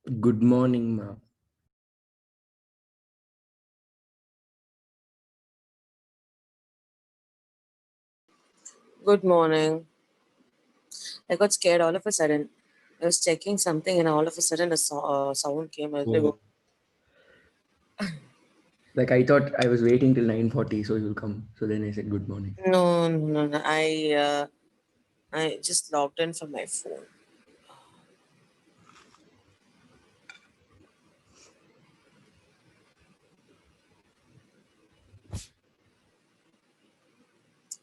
Good morning, ma'am. Good morning. I got scared all of a sudden. I was checking something and all of a sudden a sound came. I was like, Oh, like I thought I was waiting till 9:40, so you'll come. So then I said good morning. no, no, no, no. I just logged in from my phone.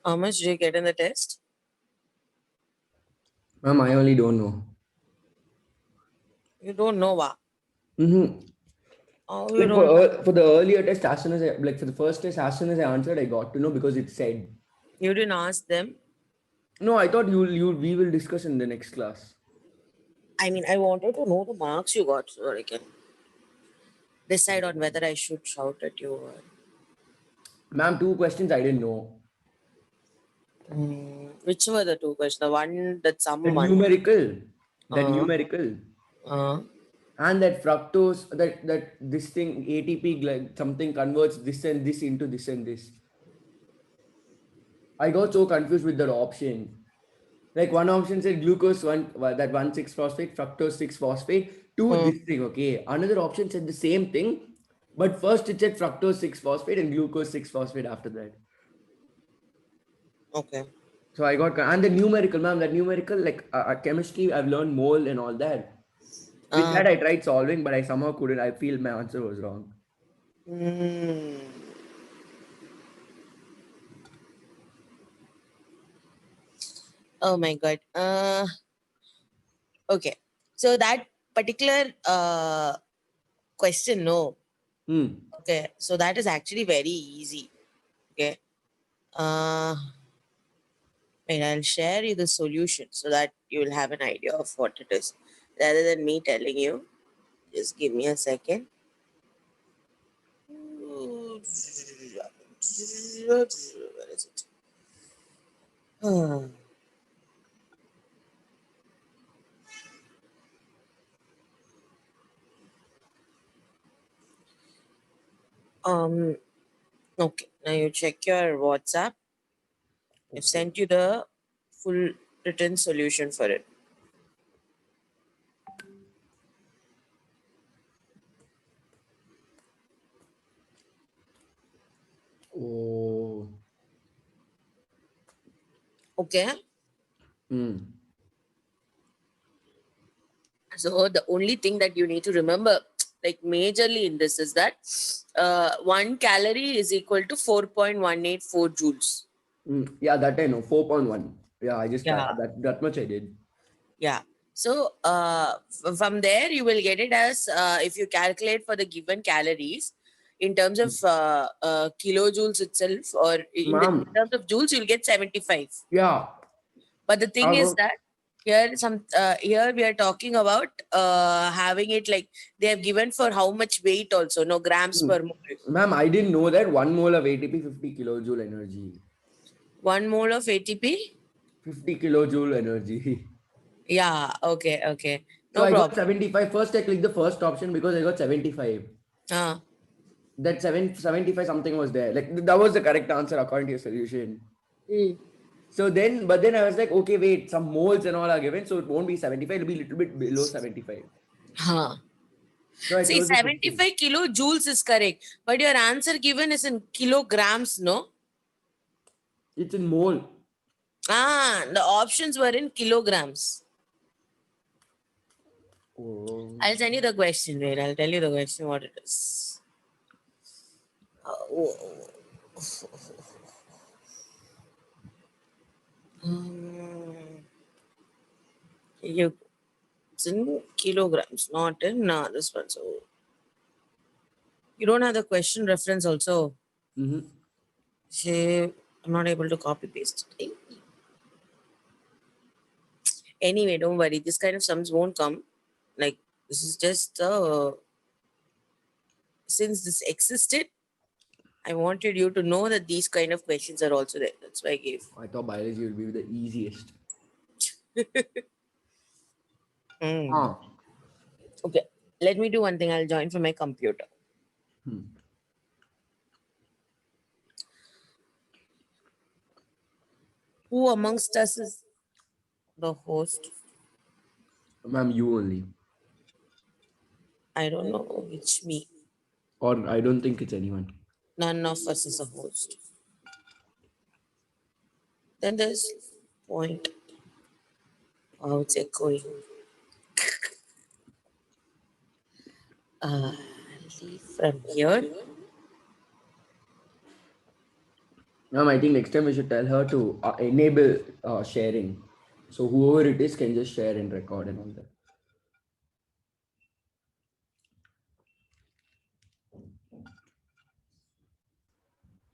How much did you get in the test? Ma'am, I only don't know. You don't know what? Mm-hmm. Oh, you Like don't know. for the earlier test, as soon as for the first test, as soon as I answered, I got to know because it said. You didn't ask them. No, I thought you we will discuss in the next class. I mean, I wanted to know the marks you got so I can decide on whether I should shout at you or. Ma'am, two questions I didn't know. Which were the two questions? The one that The someone. numerical, the Uh, numerical, uh, and that fructose, that this thing ATP something converts this and this into this and this. I got so confused with that option. Like one option said glucose that 1,6 phosphate, fructose 6 phosphate, to hmm, this thing. Okay. Another option said the same thing, but first it said fructose 6 phosphate and glucose 6 phosphate after that. okay. So I got and the numerical, ma'am, that numerical, like chemistry, I've learned mole and all that. With Uh, that, I tried solving, but I somehow couldn't. I feel my answer was wrong. mm, oh my god. Okay. So that particular question, no. Hmm. Okay. So that is actually very easy. Okay. Uh, and I'll share you the solution so that you will have an idea of what it is. Rather than me telling you, just give me a second. Where is it? Um. Okay. Now you check your WhatsApp. I've Okay. sent you the full written solution for it. Oh. Okay. Hmm. So the only thing that you need to remember, like majorly in this, is that 1 calorie is equal to 4.184 joules. Yeah, that I know. 4.1. Yeah, I just Yeah. that much I did. Yeah. So from there you will get it as if you calculate for the given calories in terms of kilojoules itself, or in Ma'am, terms of joules, you'll get 75. yeah. But the thing I is was, that here we are talking about having it like they have given for how much weight also, no grams hmm. per mole. Ma'am, I didn't know that 1 mole of ATP 50 kilojoule energy. 1 mole of ATP. 50 kilojoule energy. Yeah. Okay. Okay. So No I got problem. 75. First, I clicked the first option because I got 75. Uh, That 75 something was there. Like that was the correct answer according to your solution. mm. So then, but then I was like, okay, wait, some moles and all are given, so it won't be 75, it'll be a little bit below 75. Huh. So I See, chose the 50. 75 kilojoules is correct, but your answer given is in kilograms, no? It's in mole. The options were in kilograms. Oh. I'll send you the question. Wait, I'll tell you the question what it is. Oh, um, you, it's in kilograms, not in this one. So you don't have the question reference also. Mm-hmm. See, I'm not able to copy paste it. Anyway, don't worry. This kind of sums won't come. Like this is just since this existed, I wanted you to know that these kind of questions are also there. That's why I gave. I thought biology would be the easiest. Mm. Ah. Okay. Let me do one thing. I'll join from my computer. Hmm. Who amongst us is the host? Ma'am, you only. I don't know which me. Or I don't think it's anyone. None of us is a host. Then there's point. Oh, it's echoing. Leave from here. Ma'am, I think next time we should tell her to enable sharing. So whoever it is can just share and record and all that.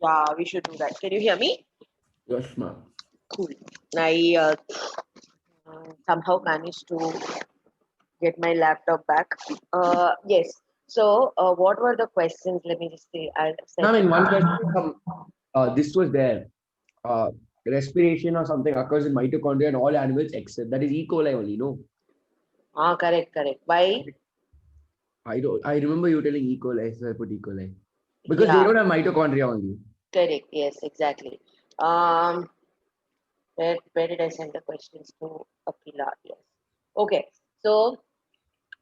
Yeah, we should do that. Can you hear me? Yes, ma'am. Cool. I somehow managed to get my laptop back. Yes. So, what were the questions? Let me just say. I'll Ma'am, set. in one question, this was there. Uh, respiration or something occurs in mitochondria in all animals except that is E. coli only, no? Correct, correct. Why? I remember you telling E. coli, so I put E. coli. Because they Yeah, don't have mitochondria only. correct. Yes, exactly. Where did I send the questions to? Akila? Yes. Okay. So,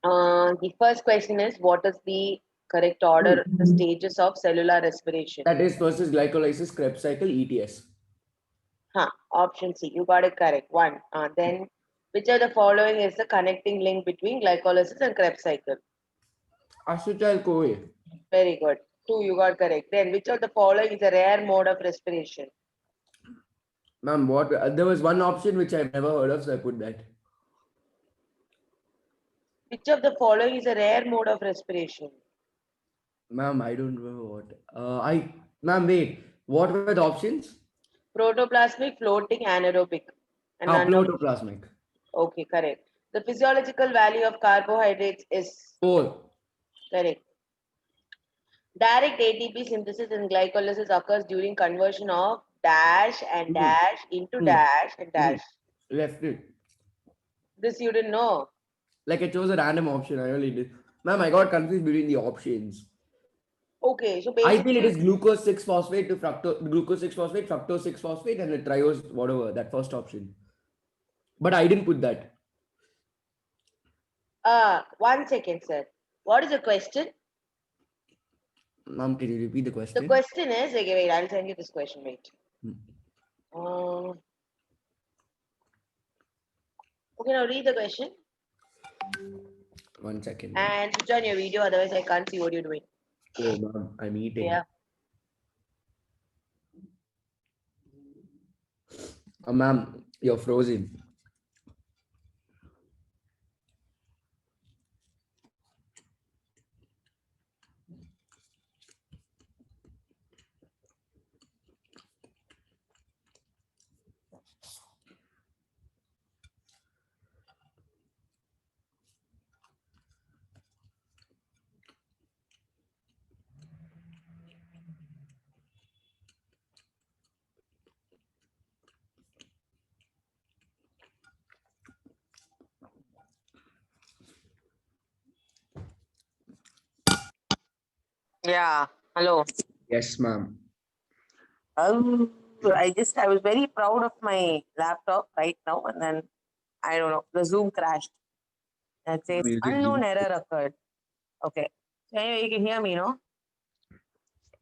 the first question is, what is the correct order, the stages of cellular respiration? That is first is glycolysis, Krebs cycle, ETS. Option C. You got it correct. One. Then, which of the following is the connecting link between glycolysis and Krebs cycle? Acetyl CoA. Very good. Two. You got correct. Then, which of the following is a rare mode of respiration? Ma'am, what? There was one option which I've never heard of, so I put that. Which of the following is a rare mode of respiration? Ma'am, I don't know what. Ma'am, wait. What were the options? Protoplasmic, floating, anaerobic. And none of. Protoplasmic. Okay, correct. The physiological value of carbohydrates is 4. correct. Direct ATP synthesis and glycolysis occurs during conversion of dash and Hmm. dash into Hmm. dash and Hmm. dash. Left it. This you didn't know. Like I chose a random option. I only did. Ma'am, I got confused between the options. Okay, so I feel it basically, is glucose 6 phosphate to glucose 6 phosphate, fructose 6 phosphate, and the triose, whatever, that first option. But I didn't put that. 1 second, sir. What is the question? Ma'am, can you repeat the The question? question is, okay, wait, I'll send you this question, wait. Hmm. Okay, now read the question 1 second. Ma'am. and switch on your video, otherwise I can't see what you're doing. Oh, ma'am, I'm eating. Yeah. Ma'am, you're frozen. Yeah. Hello. Yes, ma'am. I was very proud of my laptop right now, and then I don't know, the Zoom crashed. That says Is it unknown error occurred. Okay. So anyway, you can hear me, no?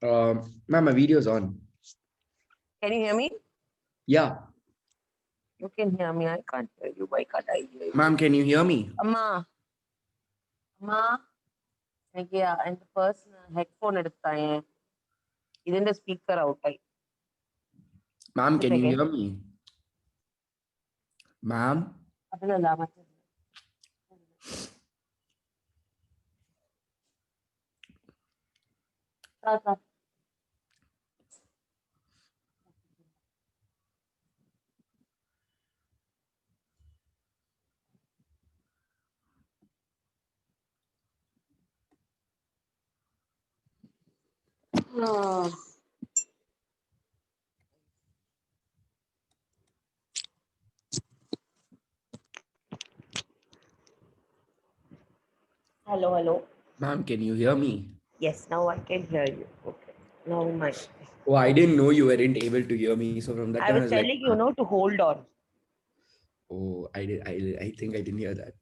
Ma'am, my video's on. Can you hear me? Yeah. You can hear me. I can't hear you. Why can't I hear you? Ma'am, can you hear me? Amma. എനിക്ക് എൻ്റെ personal headphone എടുത്താൽ ഇതിന്റെ speaker ഔട്ടായി. Ma'am, can you second. hear me? Ma'am? അതിലല്ല മറ്റേ Hello, hello. Ma'am, can you hear me? Yes, now I can hear you. Okay. Now my Oh, I didn't know you weren't able to hear me. So from that time, I I was was like, telling you to hold on. oh, I think I didn't hear that.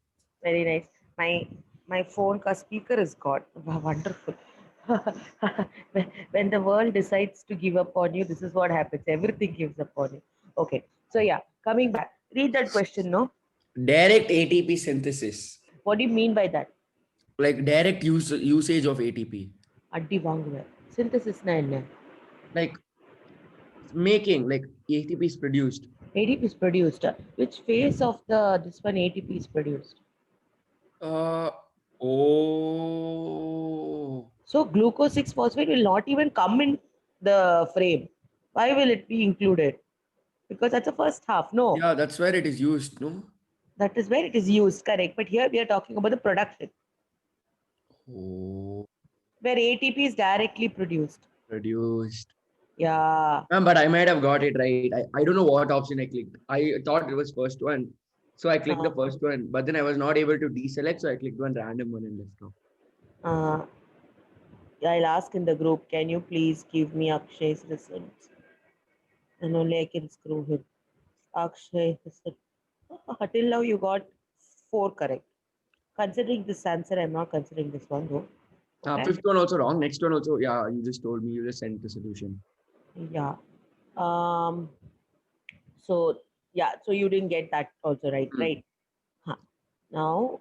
Very nice. My phone ka speaker is gone. Wow, wonderful. When the world decides to give up on you, this is what happens. Everything gives up on you. Okay. So yeah, coming back. Read that question, no? Direct ATP synthesis, What do you mean by that? like direct usage of ATP, அடி வாங்குவேன். Synthesis na என்ன? like making, like ATP is produced. ATP is produced. Which phase of the this one ATP is produced? Uh, oh, So glucose 6 phosphate will not even come in the frame. Why will it be included? Because that's the first half. No, yeah, that's where it is used, no? that is where it is used, correct. But here we are talking about the production, Oh, where ATP is directly produced. produced. Yeah. But I might have got it right. I don't know what option I clicked. I thought it was first one. So I clicked the Uh, first one, but then I was not able to deselect. So I clicked one random one and left off. uh, I'll ask in the group, can you please give me Akshay's results? And only I can screw him. Akshay, till now you got 4 correct. Considering this answer, I'm not considering this one though. Okay. Fifth one also wrong. Next one also, yeah, you just told me, you just sent the solution. Yeah. Um. So yeah. So you didn't get that also right, Hmm. right? Huh. Now,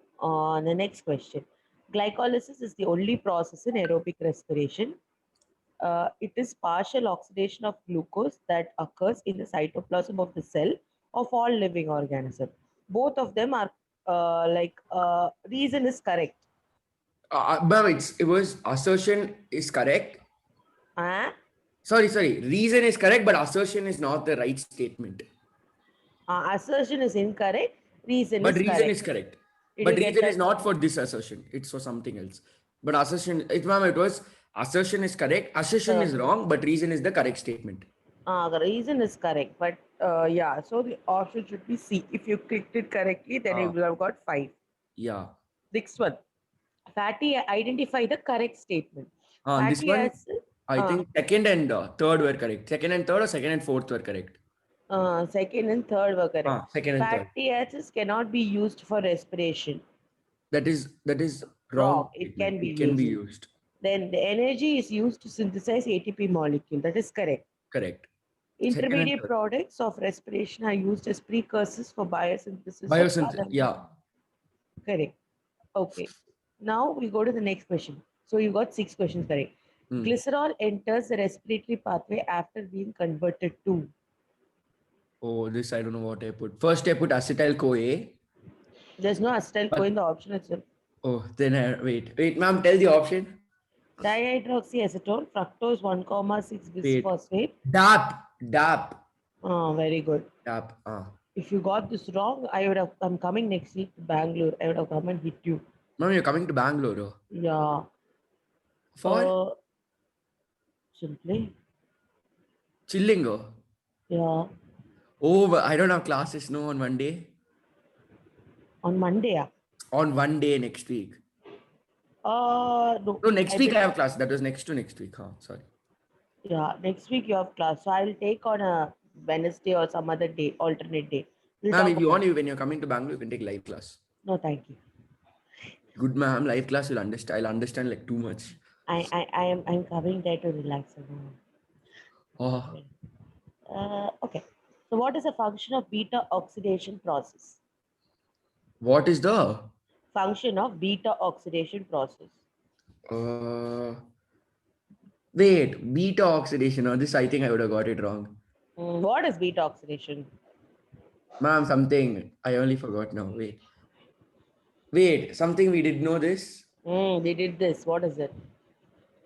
the next question. Glycolysis is the only process in aerobic respiration. It is partial oxidation of glucose that occurs in the cytoplasm of the cell of all living organisms. Both of them are reason is correct. Ma'am, it was assertion is correct. Uh, Sorry. Reason is correct, but assertion is not the right statement. Assertion is incorrect. Reason But is reason correct. is correct. Did you But get reason is that? not for this assertion. It's for something else. But assertion, ma'am, it was assertion is correct. Assertion Uh, is wrong, but reason is the correct statement. the reason is correct, but yeah, so the option should be C. If you clicked it correctly, then you Uh, will have got 5. yeah. Next one, fatty, identify the correct statement. This Fatty one, acid, I think second and third were correct. Second and third or second and fourth were correct. second and third were correct. Second and third. Fatty acids cannot be used for respiration. That is wrong Wrong, it statement. can be It can be used. used. Then the energy is used to synthesize ATP molecule. That is correct. Correct. Second and Intermediate third. products of respiration are used as precursors for biosynthesis of Biosynthesis. other. Yeah. Correct. Okay. Now we go to the next question. So you got 6 questions correct. Hmm. Glycerol enters the respiratory pathway after being converted to. Oh, this I don't know what I put. First I put acetyl CoA. There's no acetyl CoA in But the option itself. oh, then wait, ma'am, tell the option. Dihydroxyacetone, fructose 1,6 Wait. bisphosphate. DAP. Oh, very good. DAP. If you got this wrong, I'm coming next week to Bangalore. I would have come and hit you. Ma'am, you're coming to Bangalore. Oh. Yeah. For Simply. chilling. Oh. Yeah. Oh, but I don't have classes no on Monday. On Monday. Yeah. On one day next week. No. No, next I week did. I have class. That was next to next week. Sorry. Yeah. Next week you have class. So I'll take on a Wednesday or some other day, alternate day. We'll Ma'am, talk if you about want, it. when you're coming to Bangalore, you can take live class. No, thank you. Good, ma'am. Live class, you'll understand. I'll understand like too much. I'm coming there to relax. Oh, Okay. So what is a function of beta oxidation process? what is the? Function of beta oxidation process. Uh, Wait, beta oxidation. Oh, this I think I would have got it wrong. What is beta oxidation? Ma'am, something. I only forgot now. Wait, something we did know this. They did this. What is it?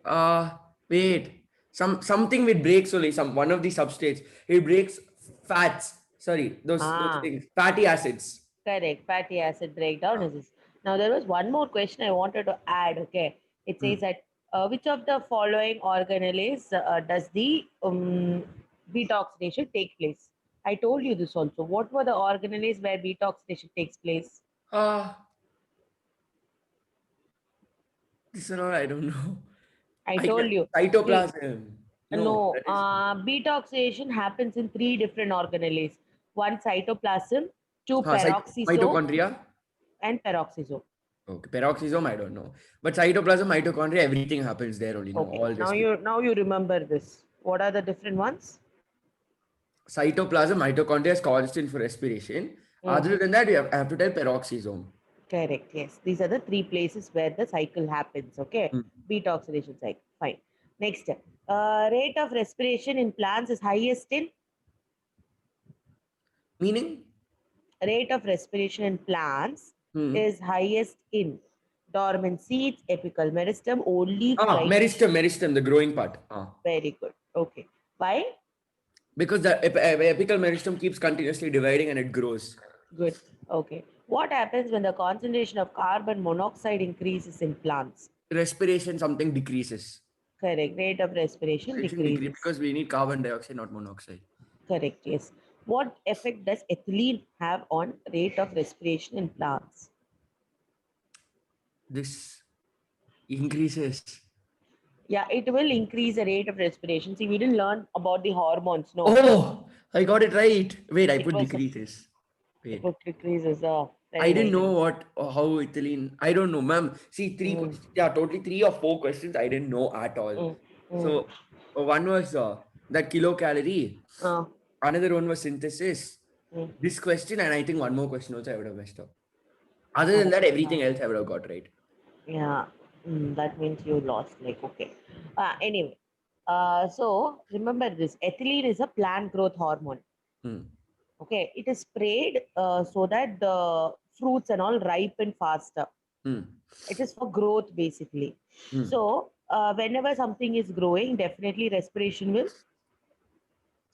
Uh, Wait. Something with breaks only. Some one of the substrates. It breaks fats. Sorry, those Ah, things. Fatty acids. correct. Fatty acid breakdown is this. Now there was one more question I wanted to add. Okay, it Hmm. says that which of the following organelles does the beta oxidation take place? I told you this also. What were the organelles where beta oxidation takes place? Uh, This one I don't know. I told you. See, Cytoplasm. No, no, that is beta oxidation happens in three different organelles. One, cytoplasm, two, peroxisome, mitochondria. and peroxisome. Okay, peroxisome, I don't know. But cytoplasm, mitochondria, everything happens there only. No, Okay, all now respiration. you remember this. What are the different ones? Cytoplasm, mitochondria is constant for respiration. Mm, Other than that, I have to tell peroxisome. correct. Yes, these are the three places where the cycle happens. Okay, Hmm. beta oxidation cycle. Fine. Next, rate of respiration in plants is highest in Meaning? rate of respiration in plants Hmm. is highest in dormant seeds, apical meristem, only right. Meristem, the growing part. Very good. Okay. Why? Because the apical meristem keeps continuously dividing and it grows. Good. Okay. What happens when the concentration of carbon monoxide increases in plants? Respiration, something decreases. Correct. Rate of respiration Respiration decrease decreases. because we need carbon dioxide, not monoxide. Correct. Yes. What effect does ethylene have on rate of respiration in plants? This increases. Yeah, it will increase the rate of respiration. See, we didn't learn about the hormones. No, Oh, I got it right. Wait, I it put was decreases. it Wait. was decreases. Oh, I very didn't nice. know how ethylene. I don't know, ma'am. See, Mm, yeah, totally 3 or 4 questions I didn't know at all. mm, mm. So one was that kilocalorie. Uh, Another one was synthesis. mm. This question, and I think one more question also I would have messed up. Other than Oh, that, everything else I would have got right. yeah, that means you lost. Like, okay. Anyway, so remember this ethylene is a plant growth hormone. Hmm. Okay, it is sprayed so that the fruits and all ripen faster. Hmm. It is for growth basically. Hmm. So, whenever something is growing, definitely respiration will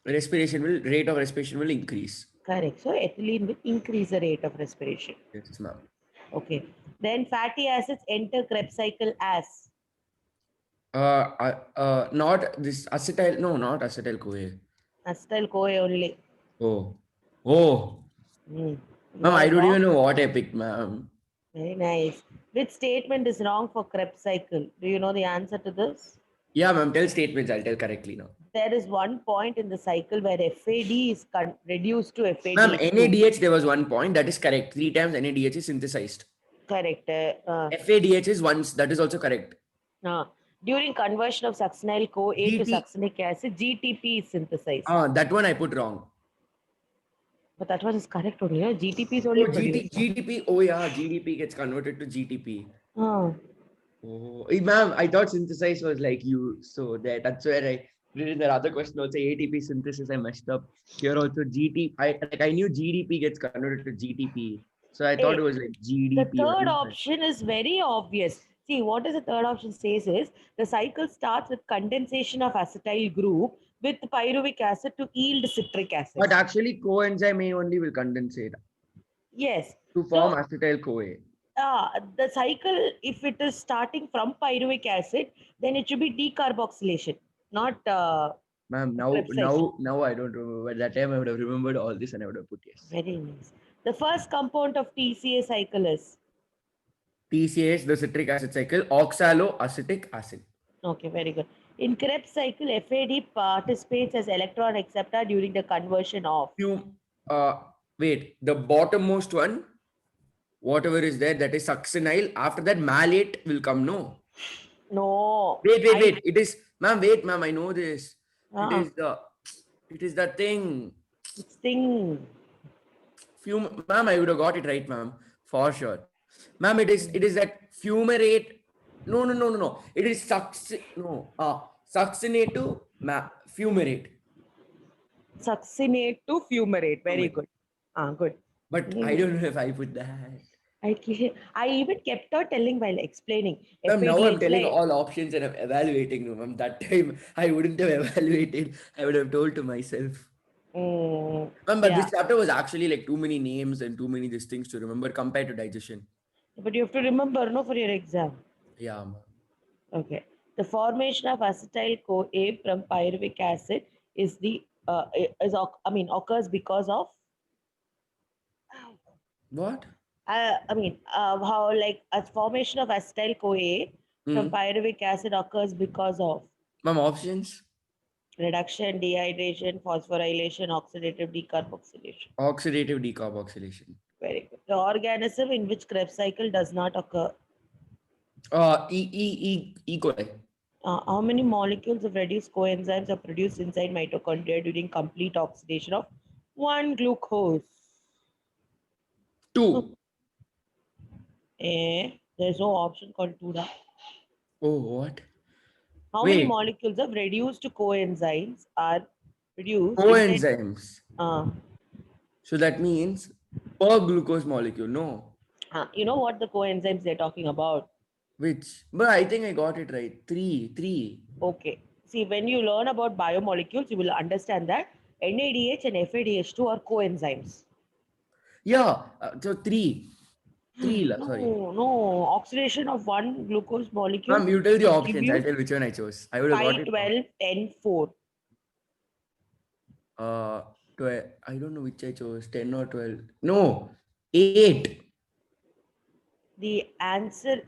Rate of respiration will increase. correct. So, ethylene will increase the rate of respiration. Yes, ma'am. Okay. Then fatty acids enter Krebs cycle as Not this acetyl. No, not acetyl CoA. acetyl CoA only. Oh, oh, Hmm. You ma'am, are I don't wrong. even know what I picked, ma'am. Very nice. Which statement is wrong for Krebs cycle? Do you know the answer to this? Yeah, ma'am. Tell statements. I'll tell correctly now. There is one point in the cycle where FAD is reduced to Ma'am, FADH2. NADH, there was one point. That is correct. 3 times NADH is synthesized. Correct. FADH is once. That is also correct. Uh, during conversion of succinyl CoA to GT. succinic acid, GTP is synthesized. That one I put wrong. But that one is correct only. GTP is Oh, only produced. GDP. Oh, yeah. GDP gets converted to GTP. Uh, Oh, ma'am, I thought synthesize was like you. So that's where I did in the other question also ATP synthesis. I messed up. Here also I knew GDP gets converted to GTP. So I thought it A. was like The GDP. third option is very obvious. See, what is the third option says is the cycle starts with condensation of acetyl group with pyruvic acid to yield citric acid. But actually, coenzyme A only will condensate Yes. to form So acetyl CoA. the cycle, if it is starting from pyruvic acid, then it should be decarboxylation, not Ma'am, Krebsization. now I don't remember. That time I would have remembered all this and I would have put yes. Very nice. The first compound of TCA cycle is TCAS, the citric acid cycle, oxaloacetic acid. okay, very good. In Krebs cycle, FAD participates as electron acceptor during the conversion of Fume, uh, wait, the bottommost one, whatever is there, that is succinyl. After that, malate will come. No. no. Wait. It is, ma'am. Wait, ma'am. I know this. It Uh, is the thing. it's thing. Ma'am. I would have got it right, ma'am, for sure. Ma'am, it is that fumarate. No. It is succinate to fumarate. Succinate to fumarate. Very Fumarate. good. Good. But I Mm. don't know if I put that. I even kept on telling while explaining Ma'am, now I'm FADH telling like all options and I'm evaluating them. Ma'am, that time I wouldn't have evaluated. I would have told to myself. Ma'am, but yeah, this chapter was actually like too many names and too many these things to remember compared to digestion. but you have to remember no for your exam. Yeah, ma'am. Okay, the formation of acetyl CoA from pyruvic acid is occurs because of What? how like a formation of acetyl CoA from pyruvic acid occurs because of Ma'am, options? reduction, dehydration, phosphorylation, oxidative decarboxylation. Oxidative decarboxylation. Very good. The organism in which Krebs cycle does not occur. E. coli. How many molecules of reduced coenzymes are produced inside mitochondria during complete oxidation of one glucose? 2. There's no option called 2. Oh, what? How many Wait, molecules of reduced coenzymes are produced inside? coenzymes. Uh, So that means per glucose molecule. No. you know what the coenzymes they're talking about? Which? But I think I got it right. 3. 3. Okay. See, when you learn about biomolecules, you will understand that NADH and FADH2 are coenzymes. Yeah. So 3. 3. Sorry. No. Oxidation of one glucose molecule Ma'am, you tell the will give options. I'll you tell which one I chose. I would have got 5, it. 12, 10, 4. 12. I don't know which I chose. 10 or 12. No. 8. The answer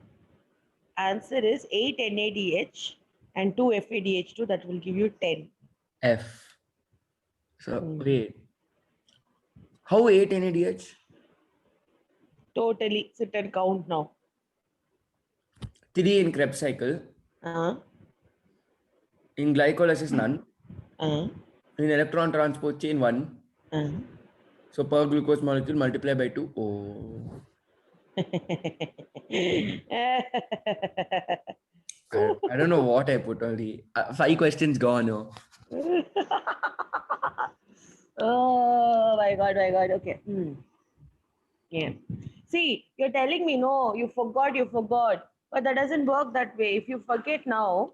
is 8 NADH and 2 FADH2. That will give you 10. F. So wait. How 8 NADH? Totally. Sit and count now. 3 in Krebs cycle. Uh-huh. In glycolysis, none. Uh-huh. In electron transport chain, 1. Uh-huh. So per glucose molecule multiply by 2. Oh. I don't know what I put already. 5 questions gone. Oh. Oh my god, my god. Okay. Yeah. See, you're telling me no, you forgot. But that doesn't work that way. If you forget now,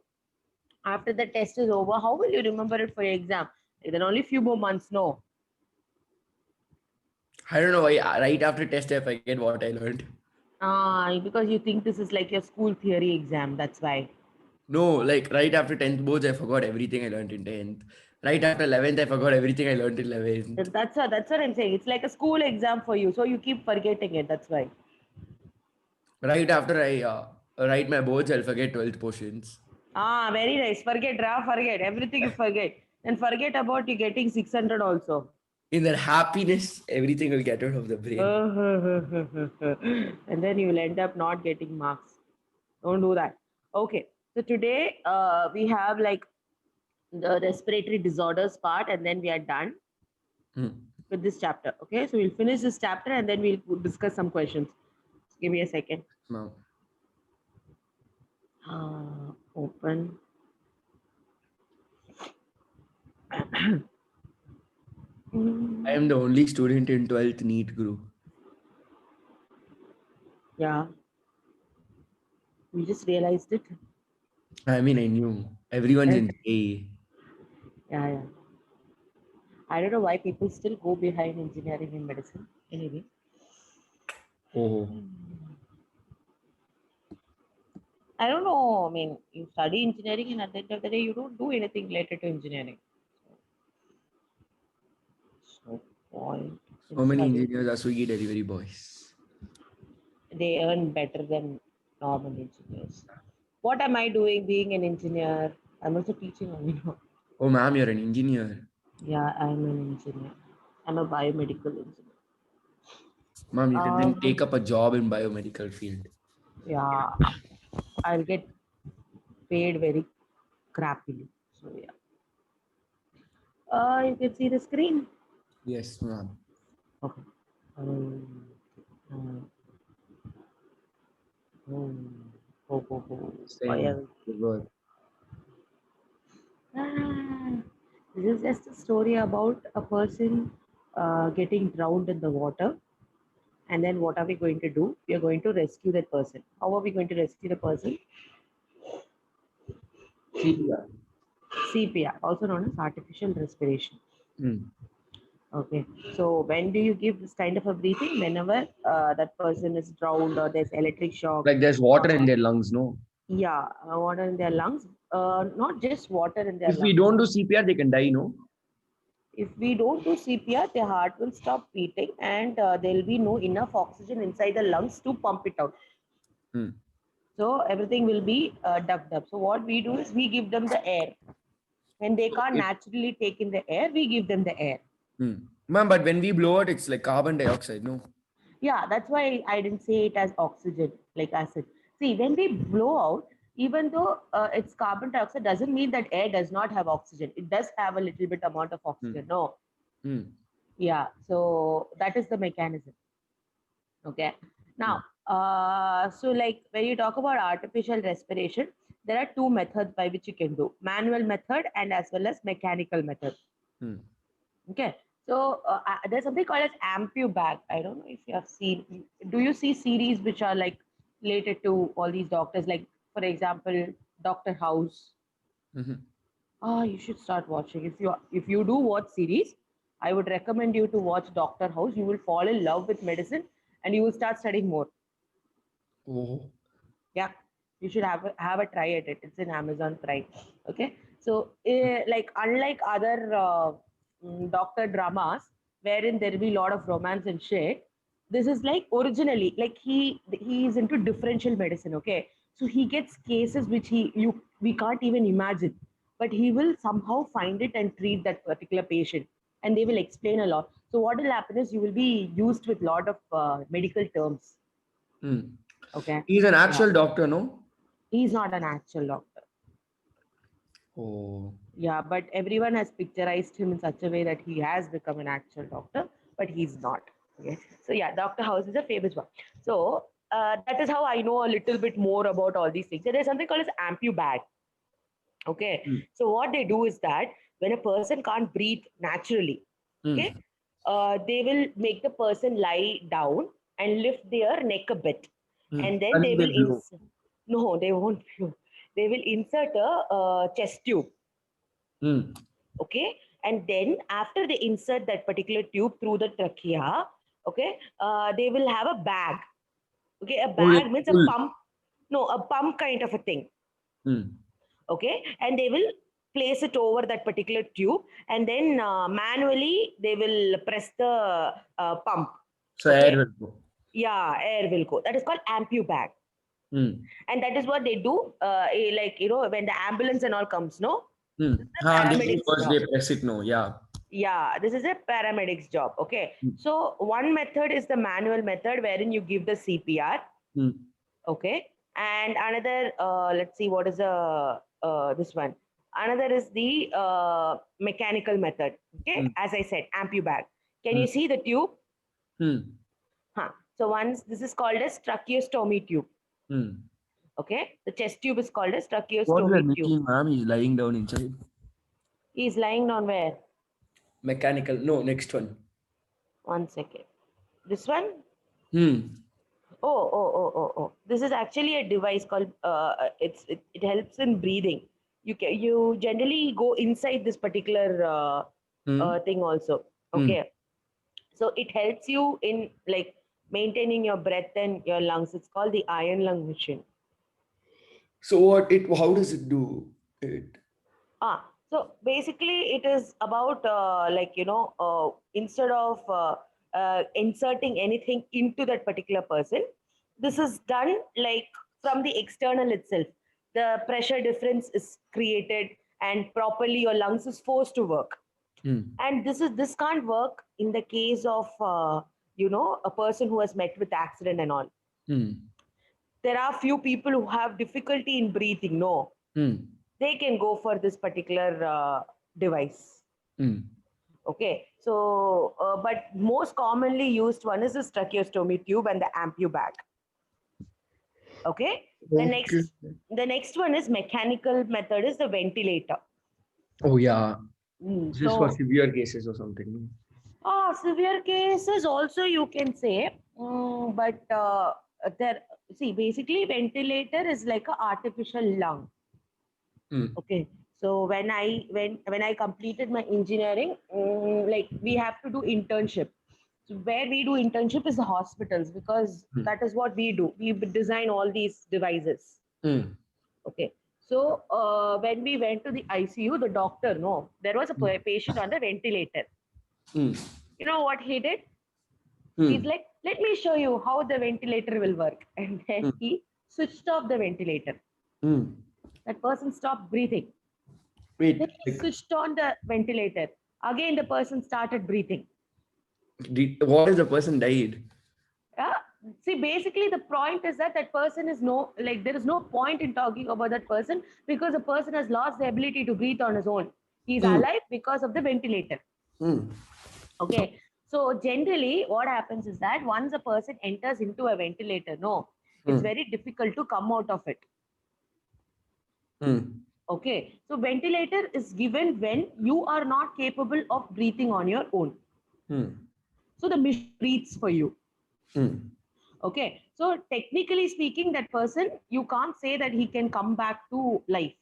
after the test is over, how will you remember it for your exam? Then only few more months, no. I don't know why. Right after test, I forget what I learned. Because you think this is like your school theory exam. That's why. No, like right after 10th boards, I forgot everything I learned in 10th. Right after 11th, I forgot everything I learned in 11th. That's what I'm saying. It's like a school exam for you. So you keep forgetting it. That's why. Right after I write my boards, I'll forget 12th portions. Very nice. Forget. Everything you forget. And forget about you getting 600 also. In that happiness, everything will get out of the brain. And then you will end up not getting marks. Don't do that. Okay. So today we have like the respiratory disorders part, and then we are done with this chapter. Okay. So we'll finish this chapter and then we'll discuss some questions. Give me a second. No. Open. I am the only student in 12th NEET group. Yeah. We just realized it. I mean, I knew. Everyone's in A. Yeah. I don't know why people still go behind engineering and medicine. Anyway. Oh. I don't know. I mean, you study engineering and at the end of the day, you don't do anything related to engineering. So point. How many engineers are Swiggy delivery boys? They earn better than normal engineers. What am I doing being an engineer? I'm also teaching only now. Oh, ma'am, you're an engineer. Yeah, I'm an engineer. I'm a biomedical engineer. Ma'am, you can then take up a job in biomedical field. Yeah, I'll get paid very crappily. So yeah. You can see the screen. Yes, ma'am. Okay. This is just a story about a person getting drowned in the water. And then what are we going to do? We are going to rescue that person. How are we going to rescue the person? CPR. CPR, also known as artificial respiration. Mm. Okay. So when do you give this kind of a breathing? Whenever that person is drowned or there's electric shock. Like there's water in their lungs, no? Yeah, water in their lungs. Not just water in their If lungs. we don't do CPR, they can die, no? If we don't do CPR, their heart will stop beating and there will be no enough oxygen inside the lungs to pump it out. Mm. So everything will be ducked up. So what we do is we give them the air. When they can't naturally take in the air, we give them the air. Ma'am, but when we blow it, it's like carbon dioxide, no? Yeah, that's why I didn't say it as oxygen, like acid. See, when we blow out, even though it's carbon dioxide, doesn't mean that air does not have oxygen. It does have a little bit amount of oxygen. No, Hmm. yeah. So that is the mechanism. Okay. Now, so like when you talk about artificial respiration, there are two methods by which you can do: manual method and as well as mechanical method. Hmm. Okay. So there's something called as AmpuBag. I don't know if you have seen. Do you see series which are like related to all these doctors? Like, for example, Doctor House. Mhm. You should start watching. If you do watch series, I would recommend you to watch Doctor House. You will fall in love with medicine, and you will start studying more. Oh. Yeah, you should have a try at it. It's in Amazon Prime. Okay, so like unlike other doctor dramas wherein there will be a lot of romance and shit, this is like originally like he is into differential medicine. Okay, so he gets cases which we can't even imagine, but he will somehow find it and treat that particular patient, and they will explain a lot. So what will happen is you will be used with lot of medical terms. Hmm. Okay, He's an yeah. actual doctor, no? He's not an actual doctor. Oh. Yeah, but everyone has picturized him in such a way that he has become an actual doctor, but he's not. Okay. So yeah, Dr. House is a famous one. So that is how I know a little bit more about all these things. There is something called as AmpuBag. Okay. Hmm. So what they do is that when a person can't breathe naturally, Hmm. okay, they will make the person lie down and lift their neck a bit, Hmm. and then And they then they will blow. insert. No, they won't. They will insert a chest tube. Hmm. Okay, and then after they insert that particular tube through the trachea, okay, they will have a bag. Okay, a Oh, yeah. bag means a Full. pump. No, a pump kind of a thing. Hmm. Okay, and they will place it over that particular tube, and then manually they will press the pump. So air Okay, will go. yeah, air will go. That is called ampu bag, Hmm. and that is what they do. Like when the ambulance and all comes, no, Hmm. this is the Ah, they do paramedics first job. they press it, no. Yeah. Yeah, this is a paramedics job. Okay. Hmm. So one method is the manual method wherein you give the CPR. Hmm. Okay. And another, let's see, what is this one? Another is the mechanical method. Okay. Hmm. As I said, ampubag. Can Hmm. you see the tube? Hmm. Huh. So once this is called as tracheostomy tube. Hmm. Okay. The chest tube is called as What is that tracheostomy tube. making, ma'am? He's lying down inside. He's lying on where? Mechanical. No, next one. 1 second. This one? Hmm. Oh. This is actually a device called it helps in breathing. You generally go inside this particular Hmm. thing also. Hmm. Okay. So it helps you in like maintaining your breath and your lungs. It's called the iron lung machine. So what it? How does it do it? So basically, it is about instead of inserting anything into that particular person, this is done like from the external itself. The pressure difference is created, and properly your lungs is forced to work. Hmm. And this can't work in the case of a person who has met with accident and all. Hmm. There are few people who have difficulty in breathing. No, Hmm. they can go for this particular device. Hmm. Okay, so but most commonly used one is the tracheostomy tube and the ampu bag. Okay, the Okay. next one is mechanical method is the ventilator. Oh yeah. This is for So severe cases or something. No? severe cases also you can say, but there see basically ventilator is like a artificial lung. Hmm. Okay, so when I completed my engineering, like we have to do internship. So where we do internship is the hospitals because Hmm. that is what we do. We design all these devices. Hmm. Okay, so when we went to the ICU, the doctor no, there was a patient on the ventilator. Hmm. You know what he did? He's Hmm. like, let me show you how the ventilator will work, and then Hmm. he switched off the ventilator. Mm. That person stopped breathing. Wait, Then he switched on the ventilator. Again, the person started breathing. what if the person died? Yeah. See, basically, the point is that that person is there is no point in talking about that person because the person has lost the ability to breathe on his own. He's Mm. alive because of the ventilator. Mm. Okay. So generally, what happens is that once a person enters into a ventilator, it's very difficult to come out of it. Mm. Okay. So ventilator is given when you are not capable of breathing on your own. Mm. So the machine breathes for you. Mm. Okay. So technically speaking, that person, you can't say that he can come back to life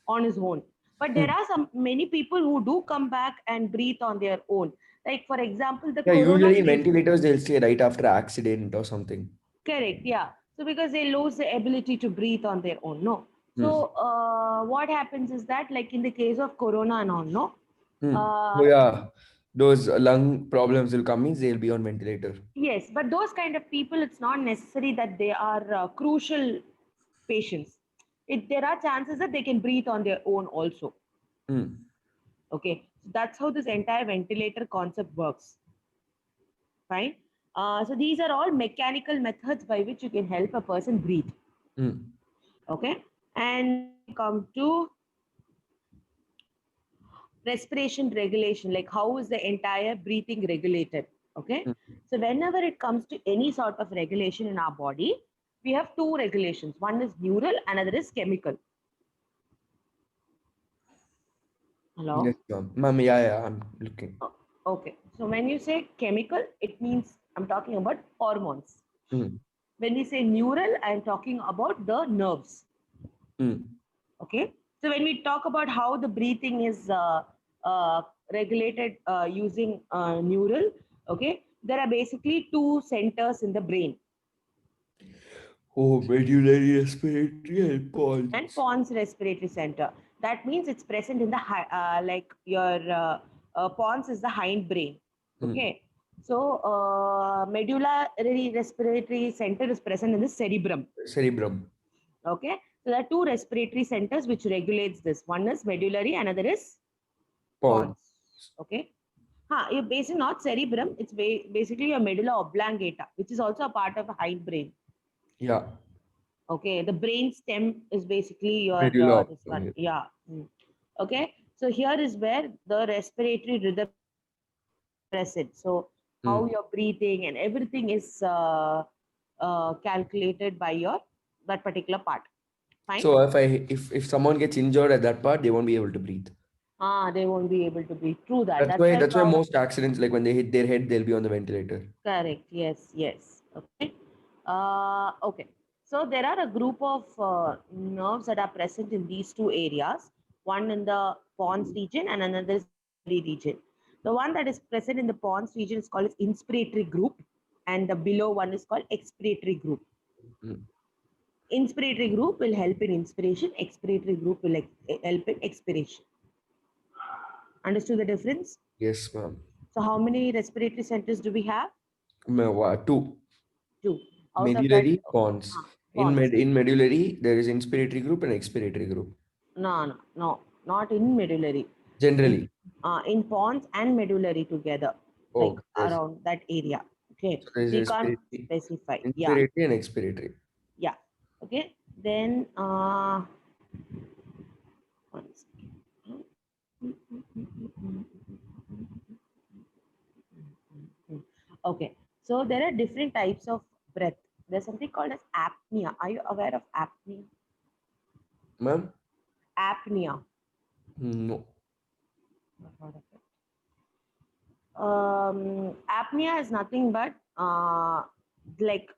on his own. But there are many people who do come back and breathe on their own. Like for example, the Yeah, corona usually in case. ventilators they'll say right after accident or something. Correct. Yeah. So because they lose the ability to breathe on their own. No. So what happens is that, like in the case of corona and all, no. Oh yeah, those lung problems will come means they'll be on ventilator. Yes, but those kind of people, it's not necessary that they are crucial patients. There are chances that they can breathe on their own also. Mm. Okay, so that's how this entire ventilator concept works. Fine. So these are all mechanical methods by which you can help a person breathe. Mm. Okay, and then we come to respiration regulation, like how is the entire breathing regulated. Okay, Mm. so whenever it comes to any sort of regulation in our body, we have two regulations. One is neural, another is chemical. Yes, Hello. ma'am. Yeah, I'm looking. Okay, so when you say chemical, it means I'm talking about hormones. Mm. When we say neural, I'm talking about the nerves. Mm. Okay, so when we talk about how the breathing is uh, regulated using neural, okay, there are basically two centers in the brain. Oh, medullary, respiratory, and And pons. pons respiratory center, that means it's present in the like your pons is the hind brain. Mm. Okay, so medullary respiratory center is present in the cerebrum. Cerebrum. Okay, so there are two respiratory centers which regulates this. One is medullary, another is Pons. pons. Okay, you're basically not cerebrum, it's basically a medulla oblongata, which is also a part of a hind brain. Yeah. Okay, the brain stem is basically your Medulla this one. oblongata. Yeah. Okay, so here is where the respiratory rhythm present. So how Mm. you're breathing and everything is calculated by your that particular part. Fine. So if someone gets injured at that part, they won't be able to breathe. They won't be able to breathe. True that. That's That's why why that's why most accidents, like when they hit their head, they'll be on the ventilator. correct. Yes. Yes. Okay. Okay. So there are a group of nerves that are present in these two areas. One in the pons region and another is medullary region. The one that is present in the pons region is called as inspiratory group, and the below one is called expiratory group. Mm. Inspiratory group will help in inspiration. Expiratory group will help in expiration. Understood the difference? Yes, ma'am. So how many respiratory centers do we have? Two. Two. Out of that, Medullary, pons. pons. In medullary, there is inspiratory group and expiratory group. No, not in medullary. Generally. In pons and medullary together, like Oh, yes. around that area. Okay, So there is we can't respiratory, specify. Yeah, inspiratory and expiratory. yeah. Okay, then one second. Okay, so there are different types of breath. There's something called as apnea. Are you aware of apnea? Ma'am? Apnea. No. Apnea is nothing but like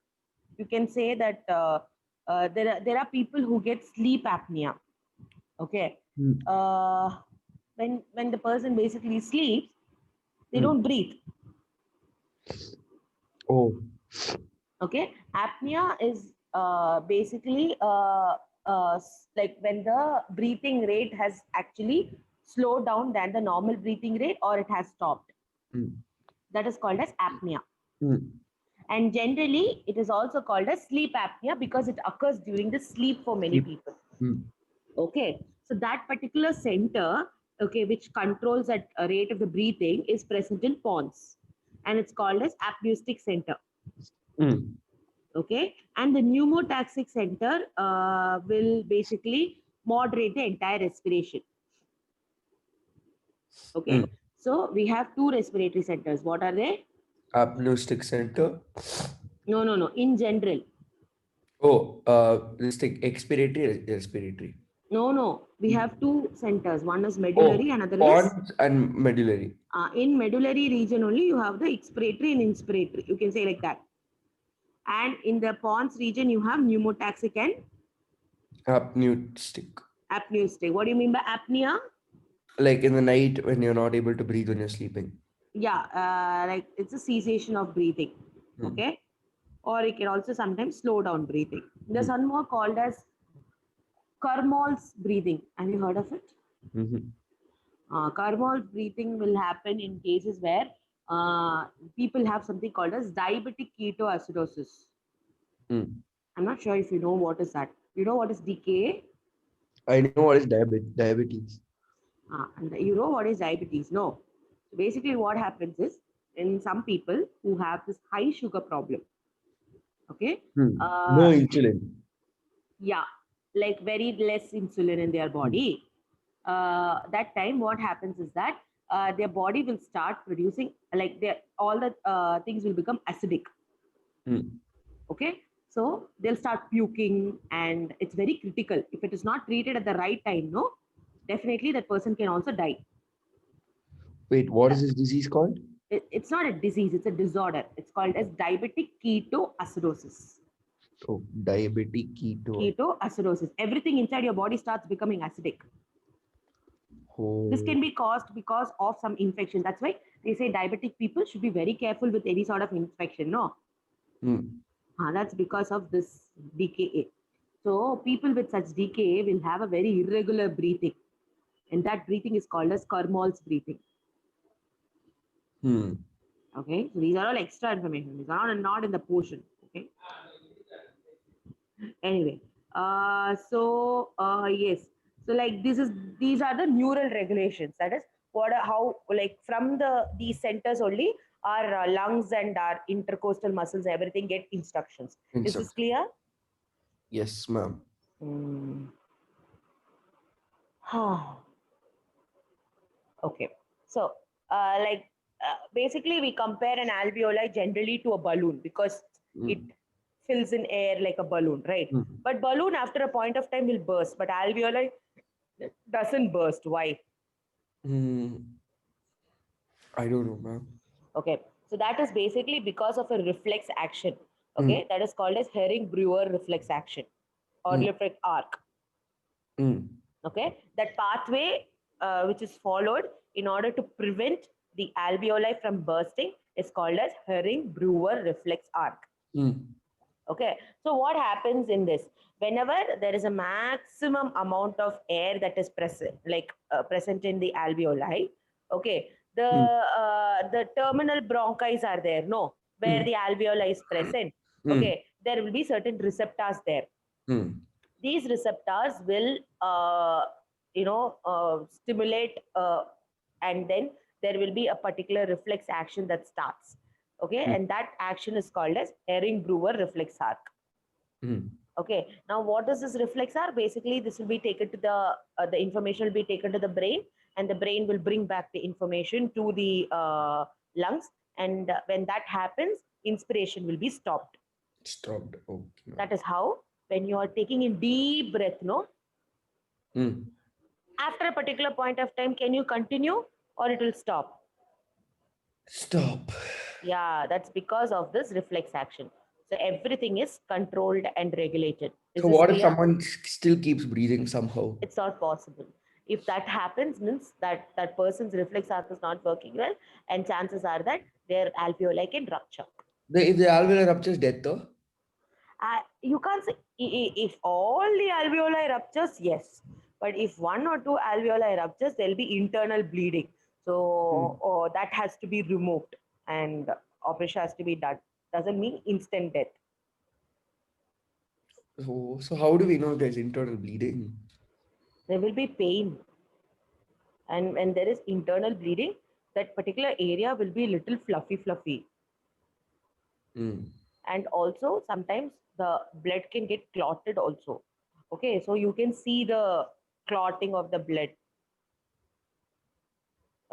you can say that there are people who get sleep apnea. Okay, Mm. when the person basically sleeps, they Mm. don't breathe. Oh. Okay, apnea is basically like when the breathing rate has actually slowed down than the normal breathing rate or it has stopped. Mm. That is called as apnea. Mm. And generally, it is also called as sleep apnea because it occurs during the sleep for many Sleep. people. Hmm. Okay, so that particular center, okay, which controls that rate of the breathing is present in pons, and it's called as apneustic center. Hmm. Okay, and the pneumotaxic center will basically moderate the entire respiration. Okay, Hmm. so we have two respiratory centers. What are they? Apneustic center. No. In general, Oh, this thing, expiratory, respiratory. no. We have two centers. One is Oh, medullary, another is pons and medullary. in medullary region only. You have the expiratory and inspiratory. You can say like that. And in the pons region, you have pneumotaxic and Apneustic. apneustic. What do you mean by apnea? Like in the night when you're not able to breathe when you're sleeping. Yeah, like it's a cessation of breathing. Hmm. Okay, or it can also sometimes slow down breathing. There's one more called as Kermol's breathing. Have you heard of it? Mhm. Kermol's breathing will happen in cases where people have something called as diabetic ketoacidosis. Hmm. I'm not sure if you know what is that. You know what is DKA? I know what is diabetes. And you know what is diabetes? No. So basically, what happens is in some people who have this high sugar problem, okay, Hmm. uh, No insulin. yeah, like very less insulin in their Hmm. body. That time, what happens is that their body will start producing like all the things will become acidic. Hmm. Okay, so they'll start puking, and it's very critical. If it is not treated at the right time, no, definitely that person can also die. Wait, what is this disease called? It's not a disease, it's a disorder. It's called as diabetic ketoacidosis. Oh, diabetic keto. Ketoacidosis. Everything inside your body starts becoming acidic. This Oh. can be caused because of some infection. That's why they say diabetic people should be very careful with any sort of infection. No, Hmm. that's because of this DKA. So people with such DKA will have a very irregular breathing, and that breathing is called as Kermol's breathing. Hmm. Okay, so these are all extra information. These are not in the portion. Okay. Anyway, yes, so like these are the neural regulations. That is how like from these centers only our lungs and our intercostal muscles, everything get instructions. Is this Instruction. clear? Yes, ma'am. Hmm. Okay, so basically we compare an alveoli generally to a balloon because it Hmm. fills in air like a balloon, right? Hmm. But balloon after a point of time will burst, but alveoli doesn't burst. Why? Hmm. I don't know, ma'am. Okay, so that is basically because of a reflex action. Hmm. Okay, that is called as Herring-Brewer reflex action or Hmm. reflex arc. Hmm. Okay, that pathway which is followed in order to prevent the alveoli from bursting is called as Herring-Brewer reflex arc. Hmm. Okay, so what happens in this? Whenever there is a maximum amount of air that is present, present in the alveoli, okay, Hmm. the terminal bronchi are there, no, where Hmm. the alveoli is present. Hmm. Okay, there will be certain receptors there. Hmm. These receptors will, stimulate, and then there will be a particular reflex action that starts. Okay, Hmm. and that action is called as Herring-Brewer reflex arc. Hmm. Okay, now what does this reflex arc? Basically, this will be taken to the information will be taken to the brain, and the brain will bring back the information to the lungs. And when that happens, inspiration will be stopped. Stopped. Okay. That is how, when you are taking in deep breath, no, Hmm. after a particular point of time, can you continue or it will stop? Stop. Yeah, that's because of this reflex action. So everything is controlled and regulated. Is So this what if clear? someone still keeps breathing somehow? It's not possible. If that happens, means that person's reflex arc is not working well, and chances are that their alveoli can rupture. If the alveolar ruptures, death, though? You can't say if all the alveoli ruptures, yes, but if one or two alveoli ruptures, there'll be internal bleeding. So Hmm. that has to be removed, and operation has to be done. doesn't mean instant death. So how do we know there's internal bleeding? There will be pain. And when there is internal bleeding, that particular area will be little fluffy. Mm. And also sometimes the blood can get clotted also. Okay, so you can see the clotting of the blood.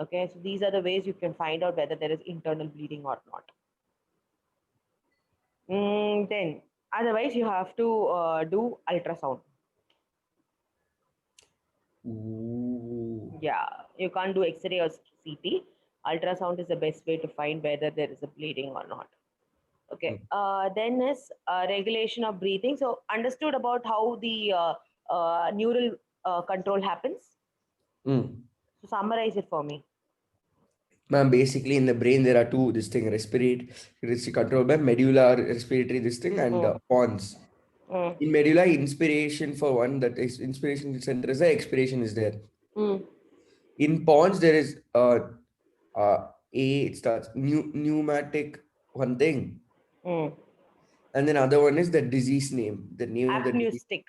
Okay, so these are the ways you can find out whether there is internal bleeding or not. Then otherwise you have to do ultrasound. Ooh. Yeah, you can't do X-ray or CT. Ultrasound is the best way to find whether there is a bleeding or not. Okay. Then is regulation of breathing. So understood about how the neural control happens. Mm. So summarize it for me. Ma'am, basically in the brain there are two this thing it's controlled by medulla respiratory this thing and pons. Mm. In medulla, inspiration for one, that is inspiration center is there, expiration is there. Mm. In pons there is it starts pneumatic one thing, Mm. and then other one is the disease name, the name of the disease. Apneustic.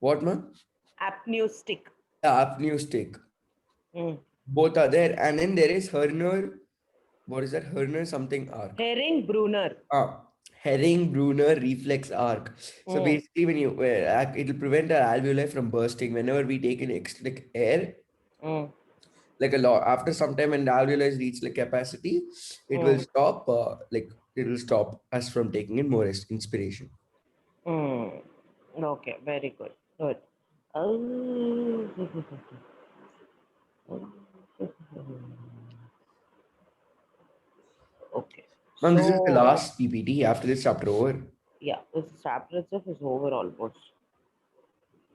What man? Apneustic. Apneustic. Mm. Both are there, and then there is Herner. What is that? Herner something arc. Herring-Brunner. Herring-Brunner reflex arc. So basically, when you it will prevent our alveoli from bursting whenever we take in extra air. Like a lot after some time, when the alveoli reach like capacity, it will stop. It will stop us from taking in more inspiration. Okay, very good. Good. Oh. Okay. Ma'am, this is the So, last PPT. After this chapter over. yeah, this chapter itself is over almost.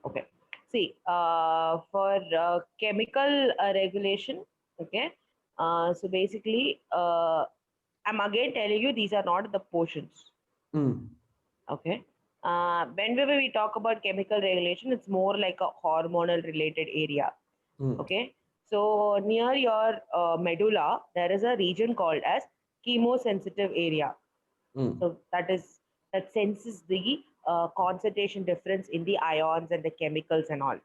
Okay. See, for chemical regulation, okay. So basically, I'm again telling you these are not the portions. Okay. Whenever we talk about chemical regulation, it's more like a hormonal related area. Okay. So near your medulla, there is a region called as chemosensitive area. So that senses the concentration difference in the ions and the chemicals and all.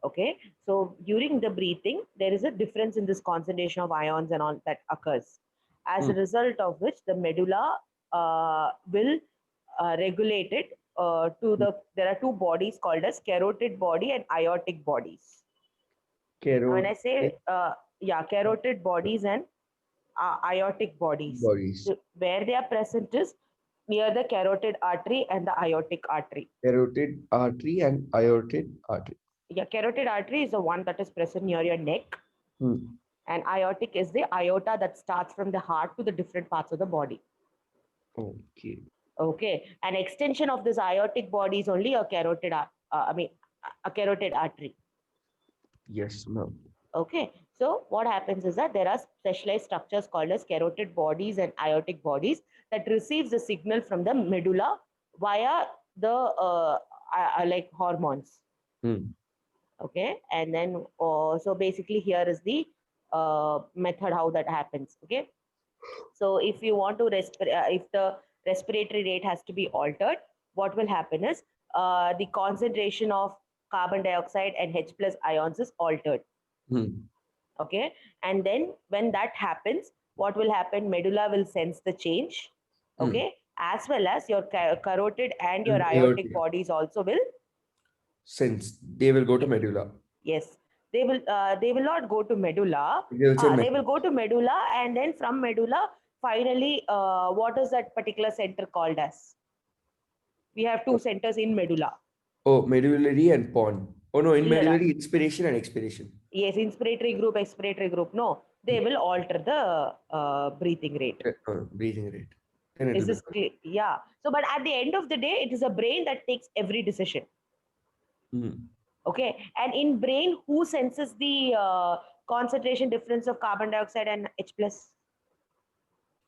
Okay. So during the breathing, there is a difference in this concentration of ions and all that occurs. As a result of which the medulla will regulate it there are two bodies called as carotid body and aortic bodies. When I say carotid bodies and aortic bodies. So where they are present is near the carotid artery and the aortic artery. Carotid artery and aortic artery. Yeah, carotid artery is the one that is present near your neck. And aortic is the aorta that starts from the heart to the different parts of the body. Okay. Okay. An extension of this aortic body is only a carotid, a carotid artery. Yes, ma'am. Okay. So what happens is that there are specialized structures called as carotid bodies and aortic bodies that receives the signal from the medulla via the like hormones. Okay. And then so basically here is the method how that happens. Okay. So if you want to if the respiratory rate has to be altered, what will happen is the concentration of carbon dioxide and H plus ions is altered. Okay. And then when that happens, what will happen? Medulla will sense the change. Okay. As well as your carotid and your aortic bodies also will sense. They will go to medulla. Yes. They will not go to medulla. They will go to medulla, and then from medulla, finally, what is that particular center called as? We have two centers in medulla. Oh, medullary and pons. Oh no, in medullary, inspiration and expiration. Yes, inspiratory group, expiratory group. No, they will alter the breathing rate. Breathing rate. Is this clear? Yeah. So, but at the end of the day, it is a brain that takes every decision. Okay. And in brain, who senses the concentration difference of carbon dioxide and H plus?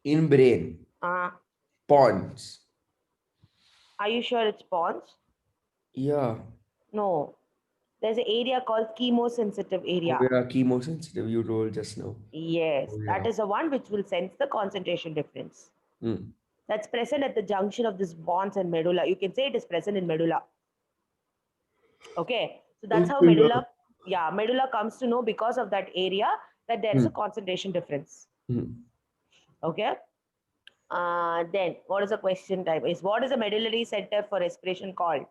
In brain. Pons. Are you sure it's pons? Yeah. No. There's an area called chemosensitive area. Oh, yeah, chemosensitive, you told just now. Yes. That is the one which will sense the concentration difference. That's present at the junction of this pons and medulla. You can say it is present in medulla. Okay, so that's how Okay, medulla, yeah, medulla comes to know because of that area that there is a concentration difference. Okay. Then what is the question type? Is what is the medullary center for respiration called?